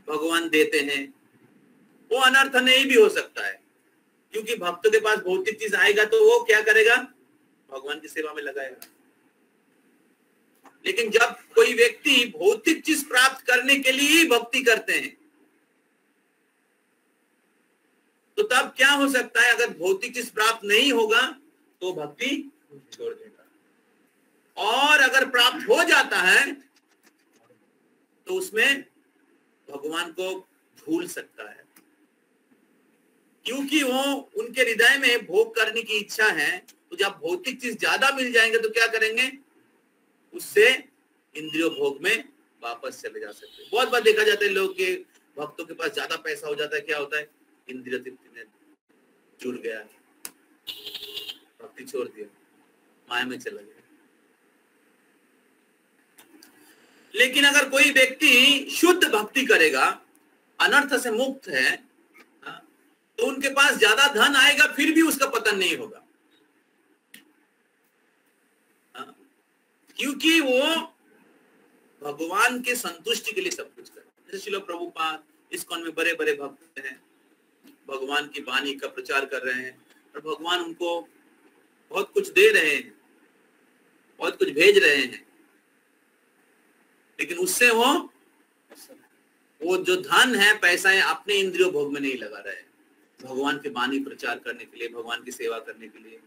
भगवान देते हैं, वो अनर्थ नहीं भी हो सकता है, क्योंकि भक्तों के पास भौतिक चीज आएगा तो वो क्या करेगा? भगवान की सेवा में लगाएगा। लेकिन जब कोई व्यक्ति भौतिक चीज प्राप्त करने के लिए ही भक्ति करते हैं, तो तब क्या हो सकता है? अगर भौतिक चीज प्राप्त नहीं होगा तो भक्ति छोड़ देगा, और अगर प्राप्त हो जाता है तो उसमें भगवान को भूल सकता है, क्योंकि वो उनके हृदय में भोग करने की इच्छा है। तो जब भौतिक चीज ज्यादा मिल जाएंगे तो क्या करेंगे? उससे इंद्रियों भोग में वापस चले जा सकते हैं। बहुत बार देखा जाता है लोग के भक्तों के पास ज्यादा पैसा हो जाता है, क्या होता है? इंद्रिय तृप्ति में जुड़ गया, भक्ति छोड़ दिया, माया में चला गया। लेकिन अगर कोई व्यक्ति शुद्ध भक्ति करेगा, अनर्थ से मुक्त है, तो उनके पास ज्यादा धन आएगा फिर भी उसका पतन नहीं होगा, क्योंकि वो भगवान के संतुष्टि के लिए सब कुछ कर। जैसे श्रील प्रभुपाद इस्कॉन में बड़े बड़े भक्त हैं, भगवान की वाणी का प्रचार कर रहे हैं, और भगवान उनको बहुत कुछ दे रहे हैं, बहुत कुछ भेज रहे हैं, लेकिन उससे वो जो धन है, पैसा है, अपने इंद्रियों भोग में नहीं लगा रहे हैं, भगवान की वाणी प्रचार करने के लिए, भगवान की सेवा करने के लिए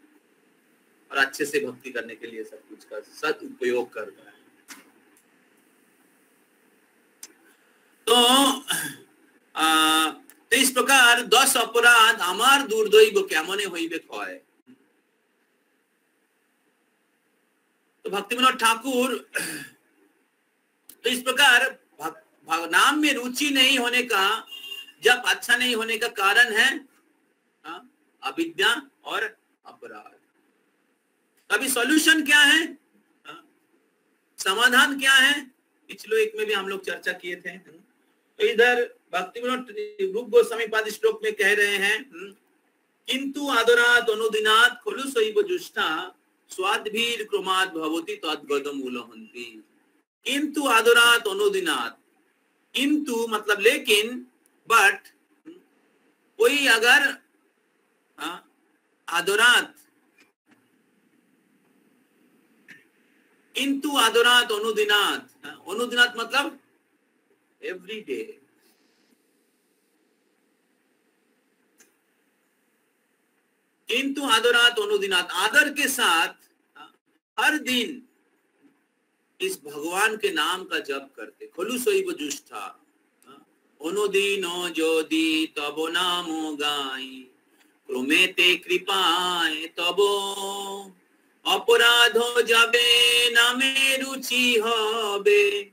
और अच्छे से भक्ति करने के लिए सब कुछ का सदुपयोग कर रहा है। तो इस प्रकार 10 अपराध आमार दुर्दैव केमने होइबे क्षय। तो भक्ति विनोद ठाकुर, तो इस प्रकार नाम में रुचि नहीं होने का, जब अच्छा नहीं होने का कारण है अविद्या और अपराध। अभी सॉल्यूशन क्या है? समाधान क्या है? पिछले एक में भी हम लोग चर्चा किए थे। तो इधर भक्ति विनोद रूप गोस्वामी पाद श्लोक में कह रहे हैं, किंतु आदरात अनुदिनात खलु सैव जुष्टा स्वाद्भीर क्रमात् भवति तद्गतम् उलहन्ति। किंतु आदरात् अनुदिनात्, किंतु मतलब लेकिन, बट कोई अगर आदरात, किंतु आदरात अनुदिनात, अनुदिनात मतलब एवरी डे, किंतु आदरात अनुदिनात, आदर के साथ हर दिन इस भगवान के नाम का जप करते। खलु सैव जुष्टा अनुदिनो जोदि तबो नामो गाई, क्रोमेते कृपाए तबो अपराधो जाबे नामे रुचि होबे।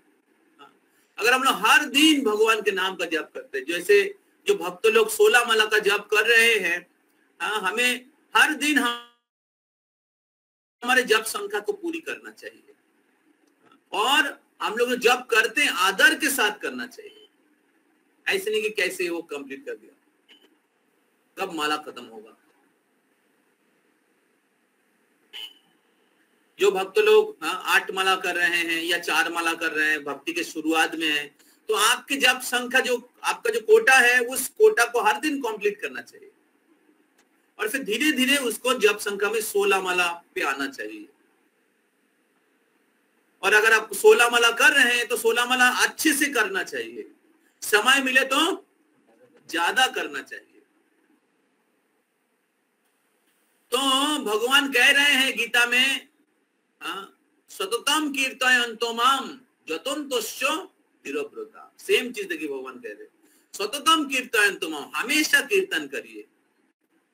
अगर हम लोग हर दिन भगवान के नाम का जप करते, जैसे जो भक्त लोग 16 माला का जप कर रहे हैं, हमें हर दिन हमारे जप संख्या को पूरी करना चाहिए, और हम लोग जप करते हैं आदर के साथ करना चाहिए। ऐसे नहीं कि कैसे वो कंप्लीट कर दिया, कब माला खत्म होगा। जो भक्त लोग 8 माला कर रहे हैं या 4 माला कर रहे हैं, भक्ति के शुरुआत में है, तो आपके जप संख्या, जो आपका जो कोटा है, उस कोटा को हर दिन कंप्लीट करना चाहिए, और फिर धीरे धीरे उसको जप संख्या में 16 माला पे आना चाहिए। और अगर आप 16 माला कर रहे हैं तो 16 माला अच्छे से करना चाहिए, समय मिले तो ज्यादा करना चाहिए। तो भगवान कह रहे हैं गीता में, सततम कीर्तयन्तो माम जतन्तोश्च तिरव्रता। सेम चीज देखिए भगवान कह रहे हैं, सततम कीर्तयन्तो माम, हमेशा कीर्तन करिए,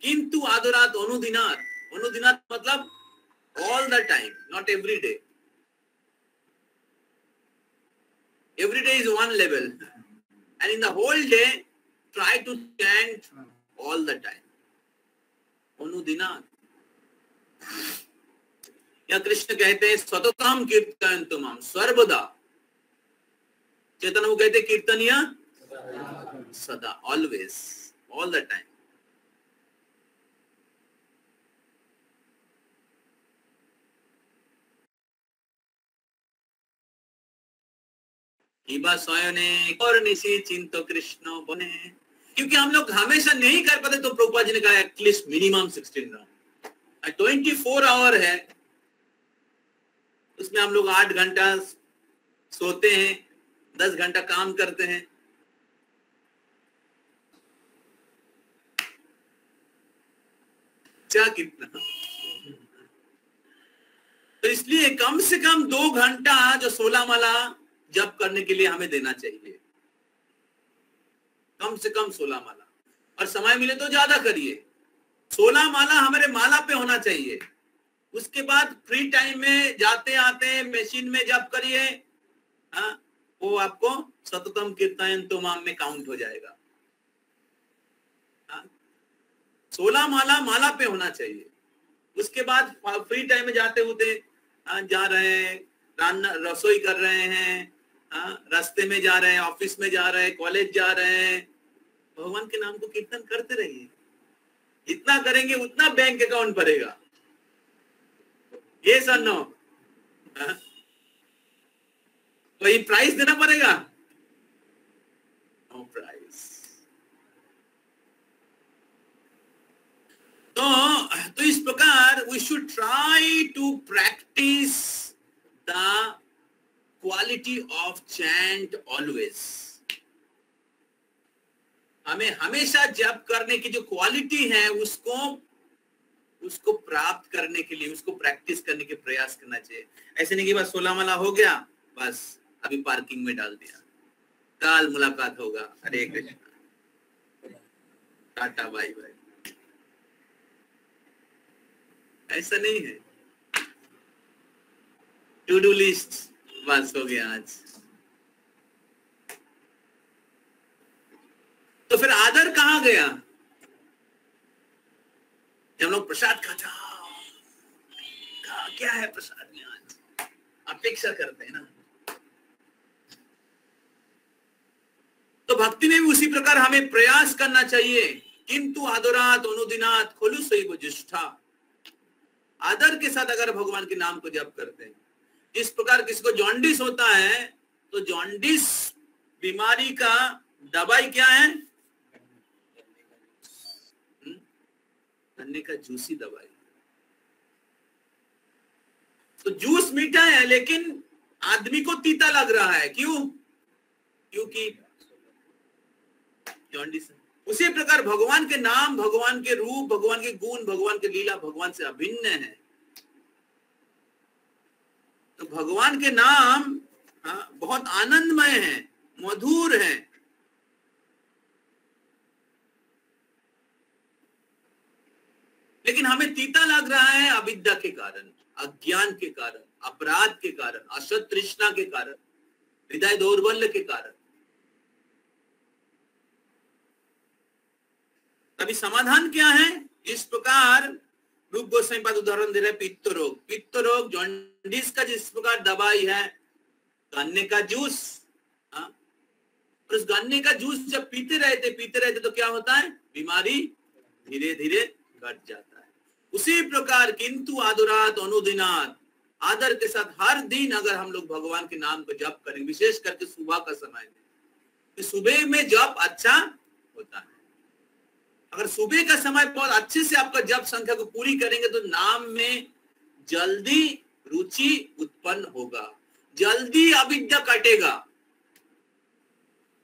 किंतु आदरात अनुदिनात, अनुदिनात मतलब all the time, not every day. Every day is one level, and in the whole day try to chant all the time, अनुदिनात। या कृष्ण कहते हैं सततम कीर्तयन्तु माम, सर्वदा। चैतन्य वो कहते हैं कीर्तनीय सदा, ऑलवेज, ऑल द टाइम। और निशी चिंतो कृष्ण बने, क्योंकि हम लोग हमेशा नहीं कर पाते, तो प्रभुपाद जी ने कहा एटलीस्ट मिनिमम 16 राउंड। 24 आवर है, उसमें हम लोग 8 घंटा सोते हैं, 10 घंटा काम करते हैं। क्या कितना, तो इसलिए कम से कम 2 घंटा जो 16 माला जप करने के लिए हमें देना चाहिए, कम से कम 16 माला, और समय मिले तो ज्यादा करिए। 16 माला हमारे माला पे होना चाहिए। उसके बाद फ्री टाइम में जाते आते मशीन में जप करिए, वो आपको सततम कीर्तयन्तो माम में काउंट हो जाएगा। 16 माला माला पे होना चाहिए। उसके बाद फ्री टाइम में जाते होते जा रहे हैं, रसोई कर रहे हैं, रास्ते में जा रहे हैं, ऑफिस में जा रहे हैं, कॉलेज जा रहे हैं, भगवान के नाम को कीर्तन करते रहिए। जितना करेंगे उतना बैंक अकाउंट भरेगा। ये सर नो, तो ये प्राइस देना पड़ेगा, नो प्राइस। तो इस प्रकार we should try to practise the quality of chant always. हमें हमेशा जप करने की जो क्वालिटी है उसको प्राप्त करने के लिए, उसको प्रैक्टिस करने के प्रयास करना चाहिए। ऐसे नहीं कि बस 16 माला हो गया, बस अभी पार्किंग में डाल दिया, कल मुलाकात होगा, हरे कृष्ण, टाटा बाय बाय। ऐसा नहीं है। टू डू लिस्ट बस हो गया आज। तो फिर आदर कहां गया? हम लोग प्रसाद खाता, क्या है प्रसाद में आज, अपेक्षा करते हैं ना। तो भक्ति में भी उसी प्रकार हमें प्रयास करना चाहिए। किंतु आदरात अनुदिनात खलु सैव ज्येष्ठा। आदर के साथ अगर भगवान के नाम को जप करते हैं, जिस प्रकार किसी को जॉन्डिस होता है तो जॉन्डिस बीमारी का दवाई क्या है? गन्ने का जूस ही दवाई। तो जूस मीठा है लेकिन आदमी को तीता लग रहा है, क्यों? क्योंकि जॉन्डिस है। उसी प्रकार भगवान के नाम, भगवान के रूप, भगवान के गुण, भगवान के लीला भगवान से अभिन्न है। तो भगवान के नाम बहुत आनंदमय है, मधुर है। लेकिन हमें तीता लग रहा है अविद्या के कारण, अज्ञान के कारण, अपराध के कारण, असत तृष्णा के कारण, हृदय दौर्बल्य के कारण। अभी समाधान क्या है? इस प्रकार रूप गोस्वामी पाद उदाहरण दे रहे हैं, पित्त रोग। पित्त रोग, जॉन्डिस का जिस प्रकार दवाई है गन्ने का जूस। और उस गन्ने का जूस जब पीते रहते तो क्या होता है? बीमारी धीरे धीरे घट जाता है। उसी प्रकार किंतु आदुरात अनुदिनात, आदर के साथ हर दिन अगर हम लोग भगवान के नाम को जप करें, विशेष करके सुबह का समय में, तो सुबह में जप अच्छा होता है। अगर सुबह का समय बहुत अच्छे से आपका जप संख्या को पूरी करेंगे तो नाम में जल्दी रुचि उत्पन्न होगा, जल्दी अविद्या कटेगा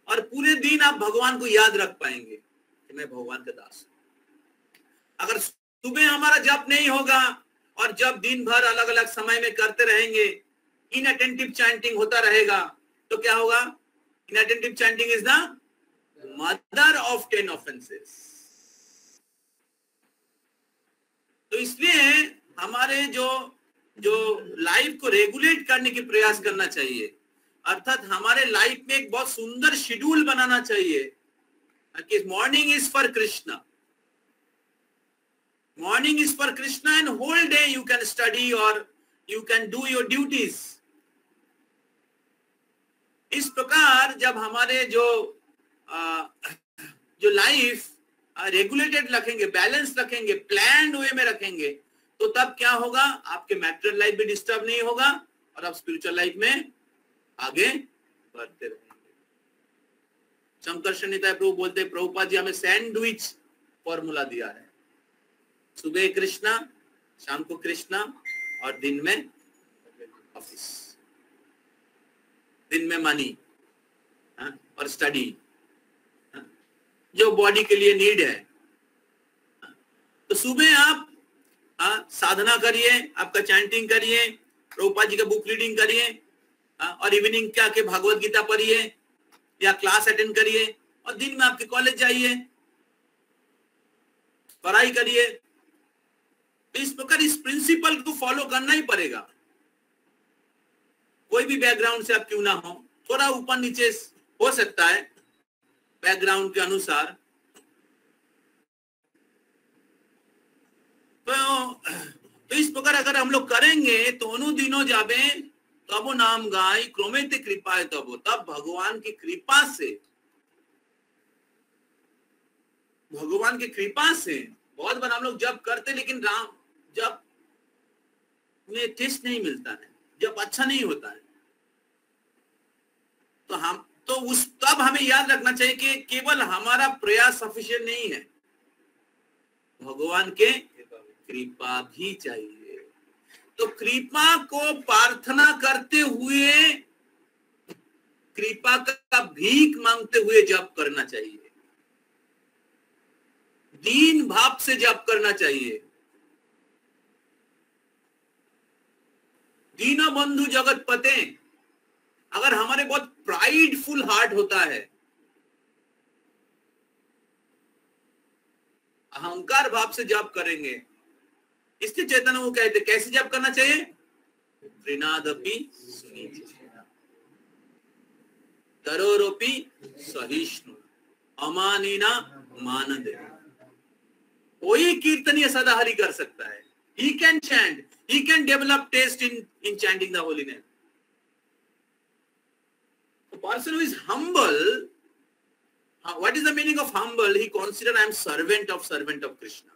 और पूरे दिन आप भगवान को याद रख पाएंगे कि मैं भगवान का दास हूं। अगर सुबह हमारा जप नहीं होगा और जब दिन भर अलग अलग समय में करते रहेंगे, इनअटेंटिव चैंटिंग होता रहेगा, तो क्या होगा? Inattentive chanting is the mother of 10 offences. तो इसलिए हमारे जो लाइफ को रेगुलेट करने की प्रयास करना चाहिए, अर्थात हमारे लाइफ में एक बहुत सुंदर शेड्यूल बनाना चाहिए कि morning is for Krishna, morning is for Krishna and whole day you can study और you can do your duties. इस प्रकार जब हमारे जो लाइफ रेगुलेटेड रखेंगे, बैलेंस रखेंगे, प्लान्ड वे में रखेंगे, तो तब क्या होगा? आपके मैटेरियल लाइफ भी डिस्टर्ब नहीं होगा और आप स्पिरिचुअल लाइफ में आगे बढ़ते रहेंगे। शंकरशरण निताय प्रभु बोलते हैं, प्रभुपाद जी हमें सैंडविच फॉर्मूला दिया है, सुबह कृष्णा, शाम को कृष्णा और दिन में ऑफिस, दिन में मनी और स्टडी, जो बॉडी के लिए नीड है। तो सुबह आप साधना करिए, आपका चैंटिंग करिए, प्रभुपाद जी का बुक रीडिंग करिए, और इवनिंग क्या के भागवत गीता पढ़िए या क्लास अटेंड करिए, और दिन में आपके कॉलेज जाइए, पढ़ाई करिए। तो इस प्रकार इस प्रिंसिपल को फॉलो करना ही पड़ेगा। कोई भी बैकग्राउंड से आप क्यों ना हो, थोड़ा ऊपर नीचे हो सकता है बैकग्राउंड के अनुसार। तो इस प्रकार अगर हम लोग करेंगे तो अनुदिनो जाबे तब नाम गाय क्रोमेते कृपा है, तब भगवान की कृपा से, भगवान की कृपा से बहुत बार हम लोग जब करते लेकिन जब में टेस्ट नहीं मिलता है, जब अच्छा नहीं होता है, तो तब हमें याद रखना चाहिए कि केवल हमारा प्रयास सफिशिएंट नहीं है, भगवान के कृपा भी चाहिए। तो कृपा को प्रार्थना करते हुए, कृपा का भीख मांगते हुए जप करना चाहिए, दीन भाव से जप करना चाहिए। दीन बंधु जगत पते, अगर हमारे बहुत प्राइडफुल हार्ट होता है, अहंकार भाव से जप करेंगे, इसके चैतन्य वो कहते कैसे जप करना चाहिए? त्रिनादपि तरोरोपि सहिष्णु अमानिना मानदे। कोई कीर्तनीय सदा हरि कर सकता है, he can chant, he can develop taste in chanting the holy name. A person who is humble, what is the meaning of humble? He considers I am servant of Krishna.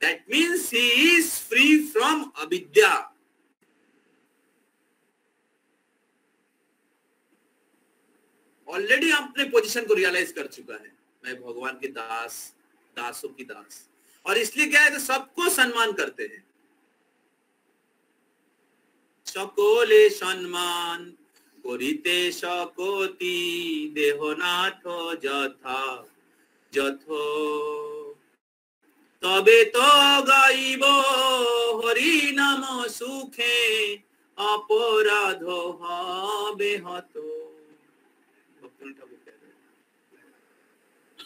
That means he is free from avidya. Already अपने position को realise कर चुका है, मैं भगवान के दासों की दास। और इसलिए क्या है, तो सबको सम्मान करते हैं। सकले सम्मान करिते सकति देहनाथ যথা যথ तबे तो गाइब हरि नाम सुखे अपराध हबे हत।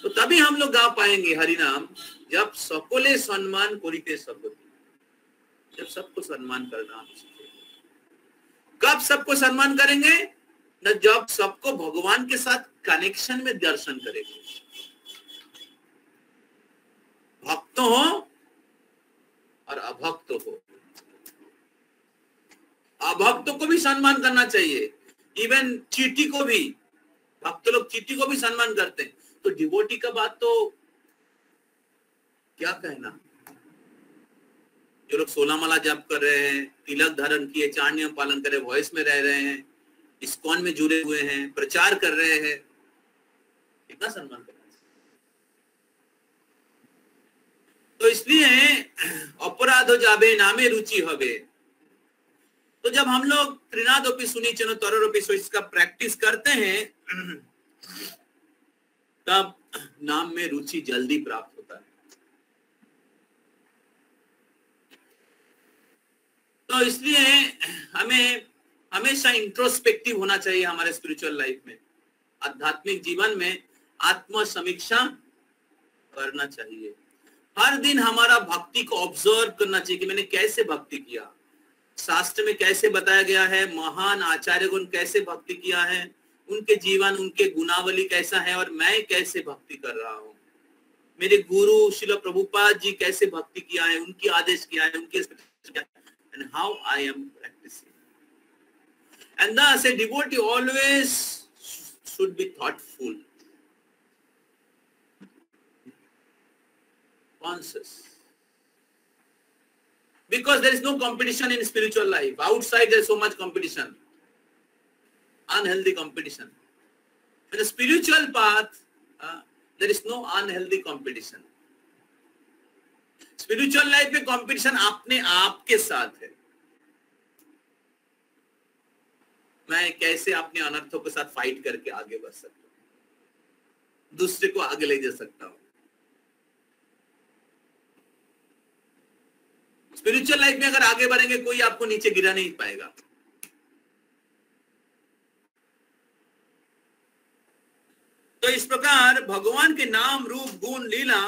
तो तभी हम लोग गा पाएंगे हरि नाम, जब सकले सम्मान करिते सकति, जब सबको सम्मान करना हम सीखेंगे। कब सबको सम्मान करेंगे? न जब सबको भगवान के साथ कनेक्शन में दर्शन करेंगे। भक्त हो और अभक्त हो, अभक्तों को भी सम्मान करना चाहिए, इवन चीटी को भी। भक्त लोग चीटी को भी सम्मान करते हैं, तो डिवोटी का बात तो क्या कहना। जो लोग 16 माला जाप कर रहे हैं, तिलक धारण किए, 4 नियम पालन कर रहे, वॉइस में रह रहे हैं, इस्कॉन में जुड़े हुए हैं, प्रचार कर रहे हैं, कितना सम्मान करना चाहिए। तो इसलिए अपराध हो जाबे नामे रुचि हबे। तो जब हम लोग त्रिनादोपि सुनिचनो तरोरपि सो इसका प्रैक्टिस करते हैं, तब नाम में रुचि जल्दी प्राप्त होता है। तो इसलिए हमें हमेशा इंट्रोस्पेक्टिव होना चाहिए हमारे स्पिरिचुअल लाइफ में, आध्यात्मिक जीवन में आत्म समीक्षा करना चाहिए। हर दिन हमारा भक्ति को ऑब्जर्व करना चाहिए कि मैंने कैसे भक्ति किया, शास्त्र में कैसे बताया गया है, महान आचार्यगण कैसे भक्ति किया है, उनके जीवन, उनके गुणावली कैसा है, और मैं कैसे भक्ति कर रहा हूँ। मेरे गुरु श्रील प्रभुपाद जी कैसे भक्ति किया है, उनकी आदेश किया है, उनके and how I am practicing. And thus a devotee always should be thoughtful, conscious, because there is no competition in spiritual life. Outside there is so much competition, unhealthy competition. In the spiritual path there is no unhealthy competition. Spiritual life में competition अपने आप के साथ है। मैं कैसे अपने अनर्थों के साथ फाइट करके आगे बढ़ सकता हूं, दूसरे को आगे ले जा सकता हूं। स्पिरिचुअल लाइफ में अगर आगे बढ़ेंगे, कोई आपको नीचे गिरा नहीं पाएगा। तो इस प्रकार भगवान के नाम, रूप, गुण, लीला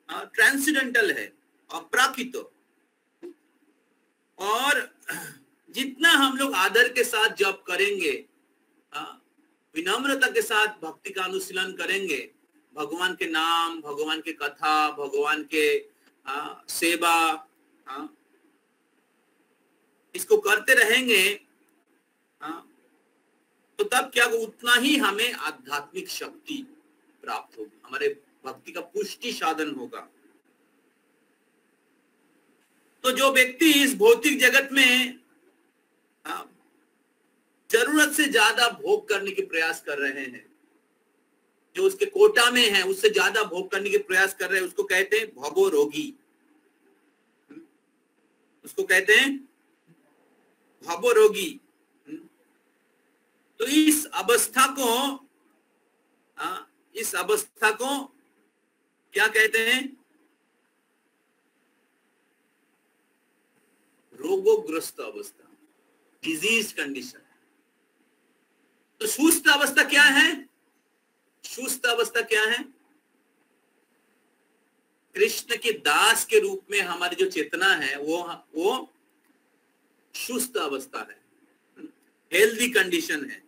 ट्रांसेंडेंटल है, अपराकृत। और जितना हम लोग आदर के साथ जप करेंगे, विनम्रता के साथ भक्ति का अनुशीलन करेंगे, भगवान के नाम, भगवान के कथा, भगवान के सेवा, इसको करते रहेंगे, तो तब क्या उतना ही हमें आध्यात्मिक शक्ति प्राप्त होगी, हमारे भक्ति का पुष्टि साधन होगा। तो जो व्यक्ति इस भौतिक जगत में जरूरत से ज्यादा भोग करने के प्रयास कर रहे हैं, जो उसके कोटा में है उससे ज्यादा भोग करने के प्रयास कर रहे हैं, उसको कहते हैं भवो रोगी, उसको कहते हैं भवो रोगी। तो इस अवस्था को क्या कहते हैं? रोगोग्रस्त अवस्था, डिजीज कंडीशन। तो सुस्त अवस्था क्या है? सुस्त अवस्था क्या है? कृष्ण के दास के रूप में हमारी जो चेतना है वो सुस्त अवस्था है, हेल्दी कंडीशन है।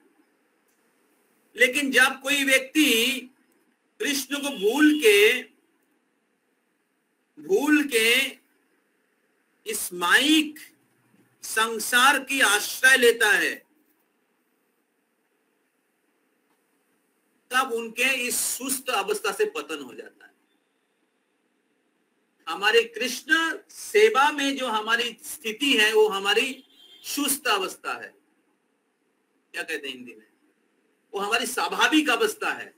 लेकिन जब कोई व्यक्ति कृष्ण को भूल के इस माइक संसार की आश्रय लेता है, तब उनके इस सुस्त अवस्था से पतन हो जाता है। हमारे कृष्ण सेवा में जो हमारी स्थिति है वो हमारी सुस्त अवस्था है, क्या कहते हैं हिंदी में, वो हमारी स्वाभाविक अवस्था है,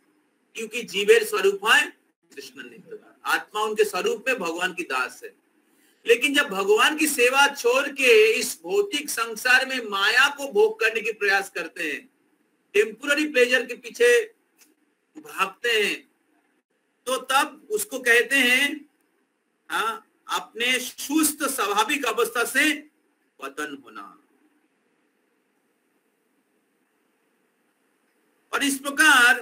क्योंकि जीवेर स्वरूप है कृष्ण नित्य, आत्मा उनके स्वरूप में भगवान की दास है। लेकिन जब भगवान की सेवा छोड़ के इस भौतिक संसार में माया को भोग करने की प्रयास करते हैं, टेम्पोररी प्लेजर के पीछे भागते हैं, तो तब उसको कहते हैं अपने सुस्त स्वाभाविक अवस्था से पतन होना। और इस प्रकार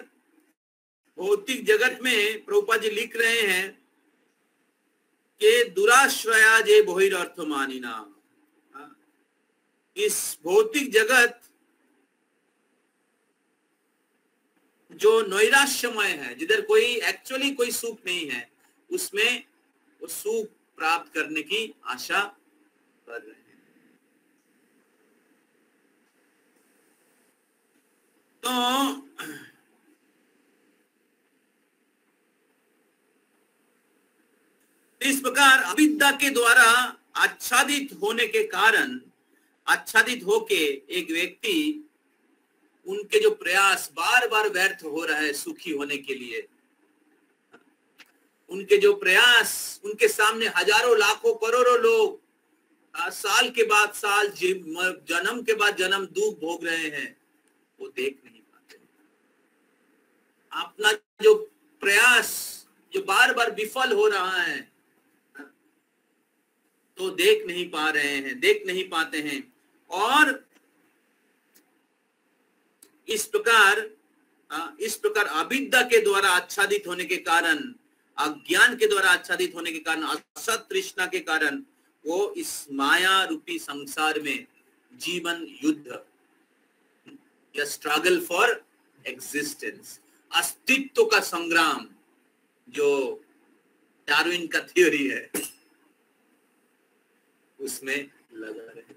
भौतिक जगत में प्रभुपाद जी लिख रहे हैं कि दुराश्रया जे बहिर्थ मानिना, इस भौतिक जगत जो नैराश्यमय है, जिधर कोई एक्चुअली कोई सुख नहीं है, उसमें वो सुख प्राप्त करने की आशा कर रहे हैं। तो इस प्रकार अविद्या के द्वारा आच्छादित होने के कारण, आच्छादित होके एक व्यक्ति, उनके जो प्रयास बार बार व्यर्थ हो रहा है सुखी होने के लिए, उनके जो प्रयास, उनके सामने हजारों लाखों करोड़ों लोग साल के बाद साल, जन्म के बाद जन्म दुख भोग रहे हैं, वो देख नहीं पाते। अपना जो प्रयास जो बार बार विफल हो रहा है, तो देख नहीं पा रहे हैं, देख नहीं पाते हैं। और इस प्रकार अविद्या के द्वारा आच्छादित होने के कारण, अज्ञान के द्वारा आच्छादित होने के कारण, असत तृष्णा के कारण वो इस माया रूपी संसार में जीवन युद्ध या स्ट्रगल फॉर एग्जिस्टेंस, अस्तित्व का संग्राम, जो डार्विन का थ्योरी है, उसमें लगा रहता है।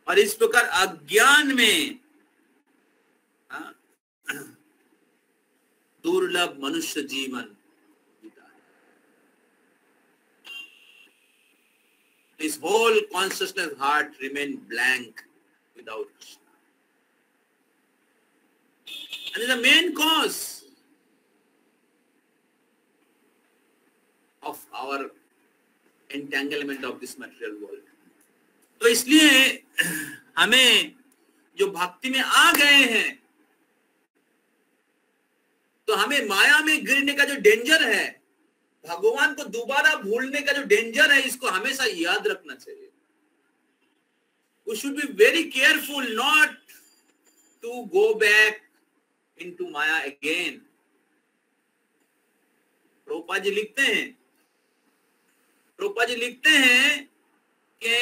और इस प्रकार अज्ञान में दुर्लभ मनुष्य जीवन बीता है। His whole consciousness heart remained blank without Krishna. And the main cause of our entanglement of this material world. तो इसलिए हमें जो भक्ति में आ गए हैं, तो हमें माया में गिरने का जो डेंजर है, भगवान को दोबारा भूलने का जो डेंजर है, इसको हमेशा याद रखना चाहिए। We should be very careful not to go back into Maya again. Prabhupada ji लिखते हैं कि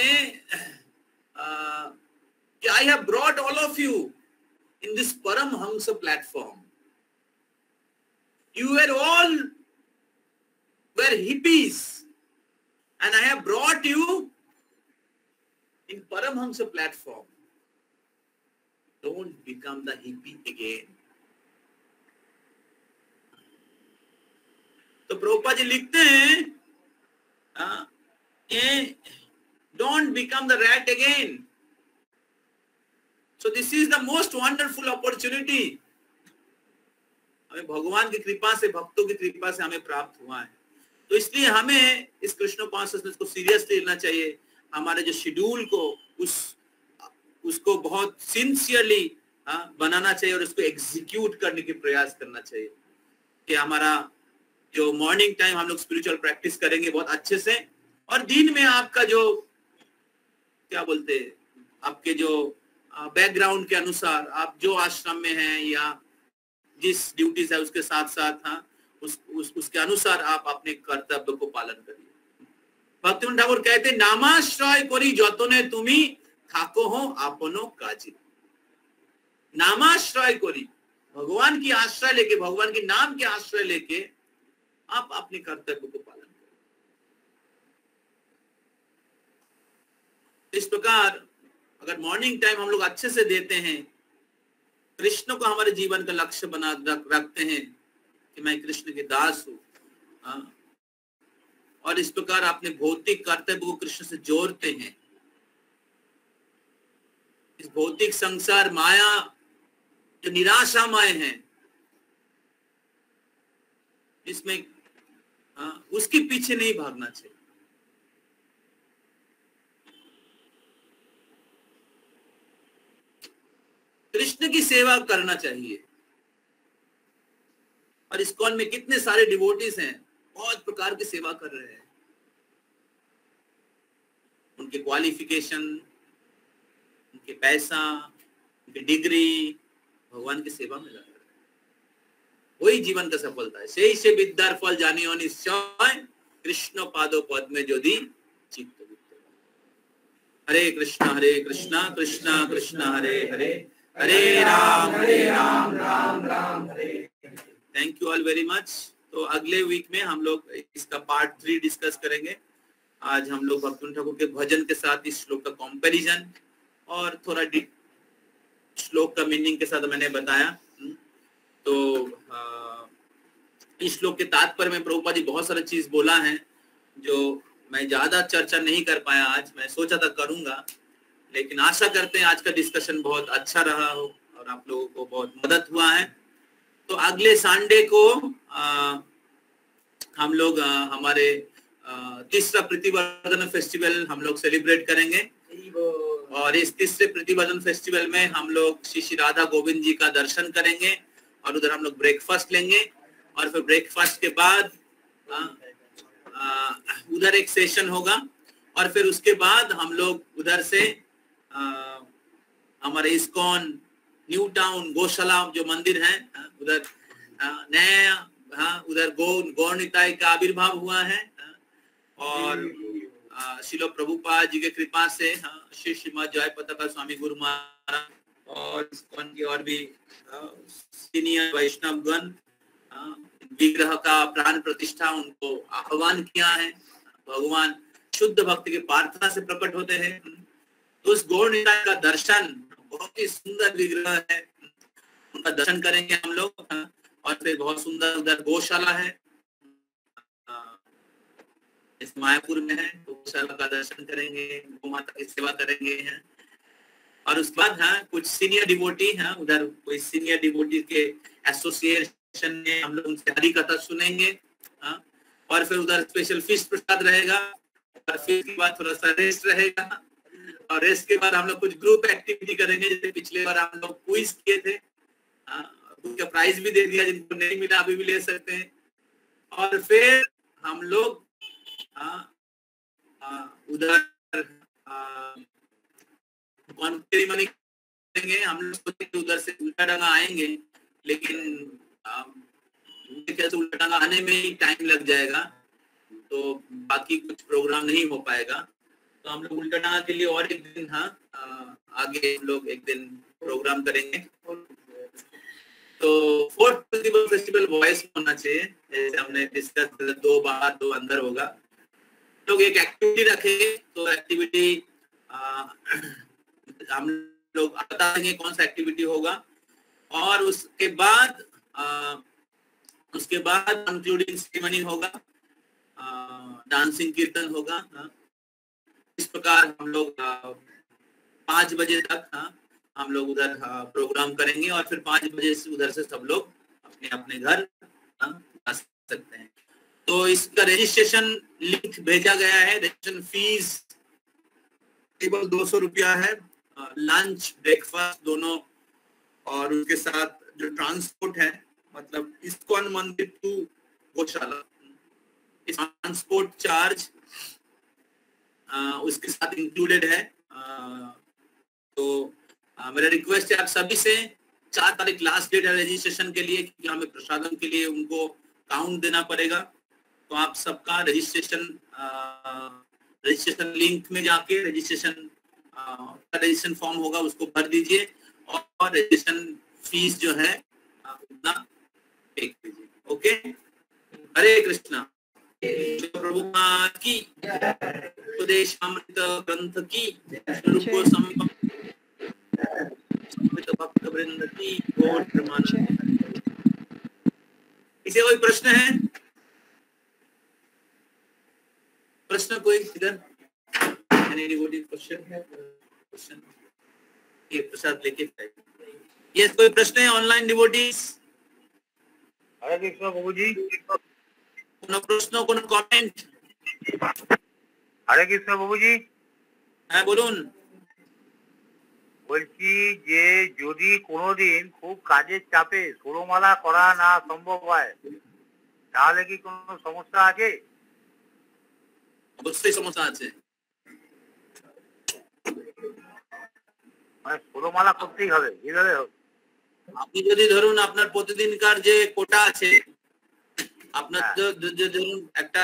I have brought all of you in this Paramhamsa platform. You were all hippies, and I have brought you in Paramhamsa platform. Don't become the hippie again. तो प्रभुपाद जी लिखते हैं don't become the rat again. So this is the most wonderful opportunity. हमें भगवान की कृपा से, भक्तों की कृपा से हमें प्राप्त हुआ है। तो इसलिए हमें इस कृष्ण कॉन्शियसनेस को सीरियसली लेना चाहिए। हमारे जो शेड्यूल को उसको बहुत सिंसियरली बनाना चाहिए और उसको एग्जीक्यूट करने की प्रयास करना चाहिए कि हमारा जो मॉर्निंग टाइम हम लोग स्पिरिचुअल प्रैक्टिस करेंगे बहुत अच्छे से, और दिन में आपका जो क्या बोलते हैं, आपके जो बैकग्राउंड के अनुसार आप जो आश्रम में हैं या जिस ड्यूटीज है उसके साथ साथ उसके अनुसार आप अपने कर्तव्य को पालन करिए। भक्तिविनोद ठाकुर कहते हैं, नामाश्रय करी जतने तुमी थाको हो आपनो काजी। नामाश्रय करी, भगवान की आश्रय लेके, भगवान के नाम के आश्रय लेके आप अपने कर्तव्य को पालन करें। इस प्रकार अगर मॉर्निंग टाइम हम लोग अच्छे से देते हैं, कृष्ण को हमारे जीवन का लक्ष्य बना रखते हैं कि मैं कृष्ण के दास हूं, और इस प्रकार अपने भौतिक कर्तव्य को कृष्ण से जोड़ते हैं। इस भौतिक संसार माया जो निराशामय है, इसमें उसके पीछे नहीं भागना चाहिए। कृष्ण की सेवा करना चाहिए। और इस्कॉन में कितने सारे डिवोटीज हैं, बहुत प्रकार की सेवा कर रहे हैं। उनके क्वालिफिकेशन, उनके पैसा, उनकी डिग्री भगवान की सेवा में लगा रहे हैं। वही जीवन का सफलता है। सही से विद्यार फल जानियो निश्चय, कृष्ण पादो पद में ज्योति चित्त। Hare Krishna Krishna Krishna Hare Hare, Hare Ram Ram Ram Hare. Thank you all very much. तो अगले वीक में हम लोग इसका पार्ट 3 डिस्कस करेंगे। आज हम लोग भक्ति ठाकुर के भजन के साथ इस श्लोक का कंपैरिजन और थोड़ा श्लोक का मीनिंग के साथ मैंने बताया। तो इस श्लोक के तात्पर्य में प्रभुपाद जी बहुत सारी चीज बोला है जो मैं ज्यादा चर्चा नहीं कर पाया आज। मैं सोचा था करूंगा, लेकिन आशा करते हैं आज का डिस्कशन बहुत अच्छा रहा हो और आप लोगों को बहुत मदद हुआ है। तो अगले संडे को हम लोग हमारे तीसरा प्रतिवर्धन फेस्टिवल हम लोग सेलिब्रेट करेंगे। और इस तीसरे प्रतिवर्धन फेस्टिवल में हम लोग श्री राधा गोविंद जी का दर्शन करेंगे और उधर हम लोग ब्रेकफास्ट लेंगे। और फिर ब्रेकफास्ट के बाद उधर एक सेशन होगा और फिर उसके बाद हम लोग उधर से हमारे इस्कॉन न्यू टाउन गौशाला जो मंदिर है उधर नया उधर गौर निताय का आविर्भाव हुआ है। और श्रील प्रभुपाद जी के कृपा से श्री श्रीमद जय पताका स्वामी गुरु महाराज और इस्कॉन की और भी सीनियर वैष्णव गण विग्रह का प्राण प्रतिष्ठा उनको आह्वान किया है। भगवान शुद्ध भक्त के प्रार्थना से प्रकट होते हैं। तो उस गौर निताय का दर्शन, बहुत ही सुंदर विग्रह है, उनका दर्शन करेंगे हम लोग। और फिर बहुत सुंदर उधर गौशाला है, इस मायापुर में है, तो गौशाला का दर्शन करेंगे, गौ माता की सेवा करेंगे हैं। और उसके बाद कुछ सीनियर डिवोटी हैं उधर, कोई सीनियर डिवोटी के एसोसिएशन में हम लोग उनसे हरि कथा सुनेंगे। और फिर उधर स्पेशल फीस प्रसाद रहेगा और फिर के बाद थोड़ा सा रेस्ट रहेगा। और रेस्ट के बाद हम लोग कुछ ग्रुप एक्टिविटी करेंगे, जैसे पिछले बार हम लोग क्विज किए थे, उनका प्राइज भी दे दिया, जिनको नहीं मिला अभी भी ले सकते हैं। और फिर हम लोग उधर सेरेमनी करेंगे। हम लोग सोचे उधर से उल्टा डंगा आएंगे, लेकिन कैसे उल्टा डंगा आने में ही टाइम लग जाएगा, तो बाकी कुछ प्रोग्राम नहीं हो पाएगा। तो हम लोग उल्टा डंगा के लिए और एक दिन आगे हम लोग एक दिन प्रोग्राम करेंगे। तो फोर्थ प्रतिभा फेस्टिवल वॉइस होना चाहिए, जैसे हमने डिस्कस 2 बाहर 2 अंदर होगा। लोग एक एक्टिविटी रखेंगे, तो एक्टिविटी हम लोग बता देंगे कौन सा एक्टिविटी होगा। और उसके बाद कंक्लूडिंग सेरेमनी होगा, डांसिंग कीर्तन होगा। इस प्रकार हम लोग 5 बजे तक हम लोग उधर प्रोग्राम करेंगे और फिर 5 बजे से उधर से सब लोग अपने अपने घर आ सकते हैं। तो इसका रजिस्ट्रेशन लिंक भेजा गया है। रजिस्ट्रेशन फीस केवल 200 रुपया है, लंच ब्रेकफास्ट दोनों, और उसके साथ जो ट्रांसपोर्ट है, मतलब इस्कॉन मंदिर टू गौशाला, इस ट्रांसपोर्ट चार्ज उसके साथ इंक्लूडेड है। तो मेरा रिक्वेस्ट है आप सभी से, 4 तारीख लास्ट डेट है रजिस्ट्रेशन के लिए, क्योंकि हमें प्रसादम के लिए उनको काउंट देना पड़ेगा। तो आप सबका रजिस्ट्रेशन लिंक में जाके रजिस्ट्रेशन फॉर्म होगा, उसको भर दीजिए और रजिस्ट्रेशन फीस जो है उतना पे कीजिए। ओके, हरे कृष्णा। प्रभुपाद की उपदेश अमृत ग्रंथ की भक्त वृंद की गौर प्रमानंद। इसे कोई प्रश्न है? प्रश्न कोई इधर क्वेश्चन है? क्वेश्चन ये प्रसाद लेके ये कोई प्रश्न है ऑनलाइन डिवोटीज? हरे कृष्ण बाबू जी। কোনো প্রশ্ন কোনো কমেন্ট? হরে কৃষ্ণ বাবুজি। হ্যাঁ বলুন। বলছি যে যদি কোনোদিন খুব কাজের চাপে ষোলমালা করা না সম্ভব হয় তাহলে কি কোনো সমস্যা আছে? অবশ্যই সমস্যা আছে। মানে ষোলমালা করতেই হবে এইভাবে? আপনি যদি ধরুন আপনার প্রতিদিনকার যে কোটা আছে, আপনার ধরুন একটা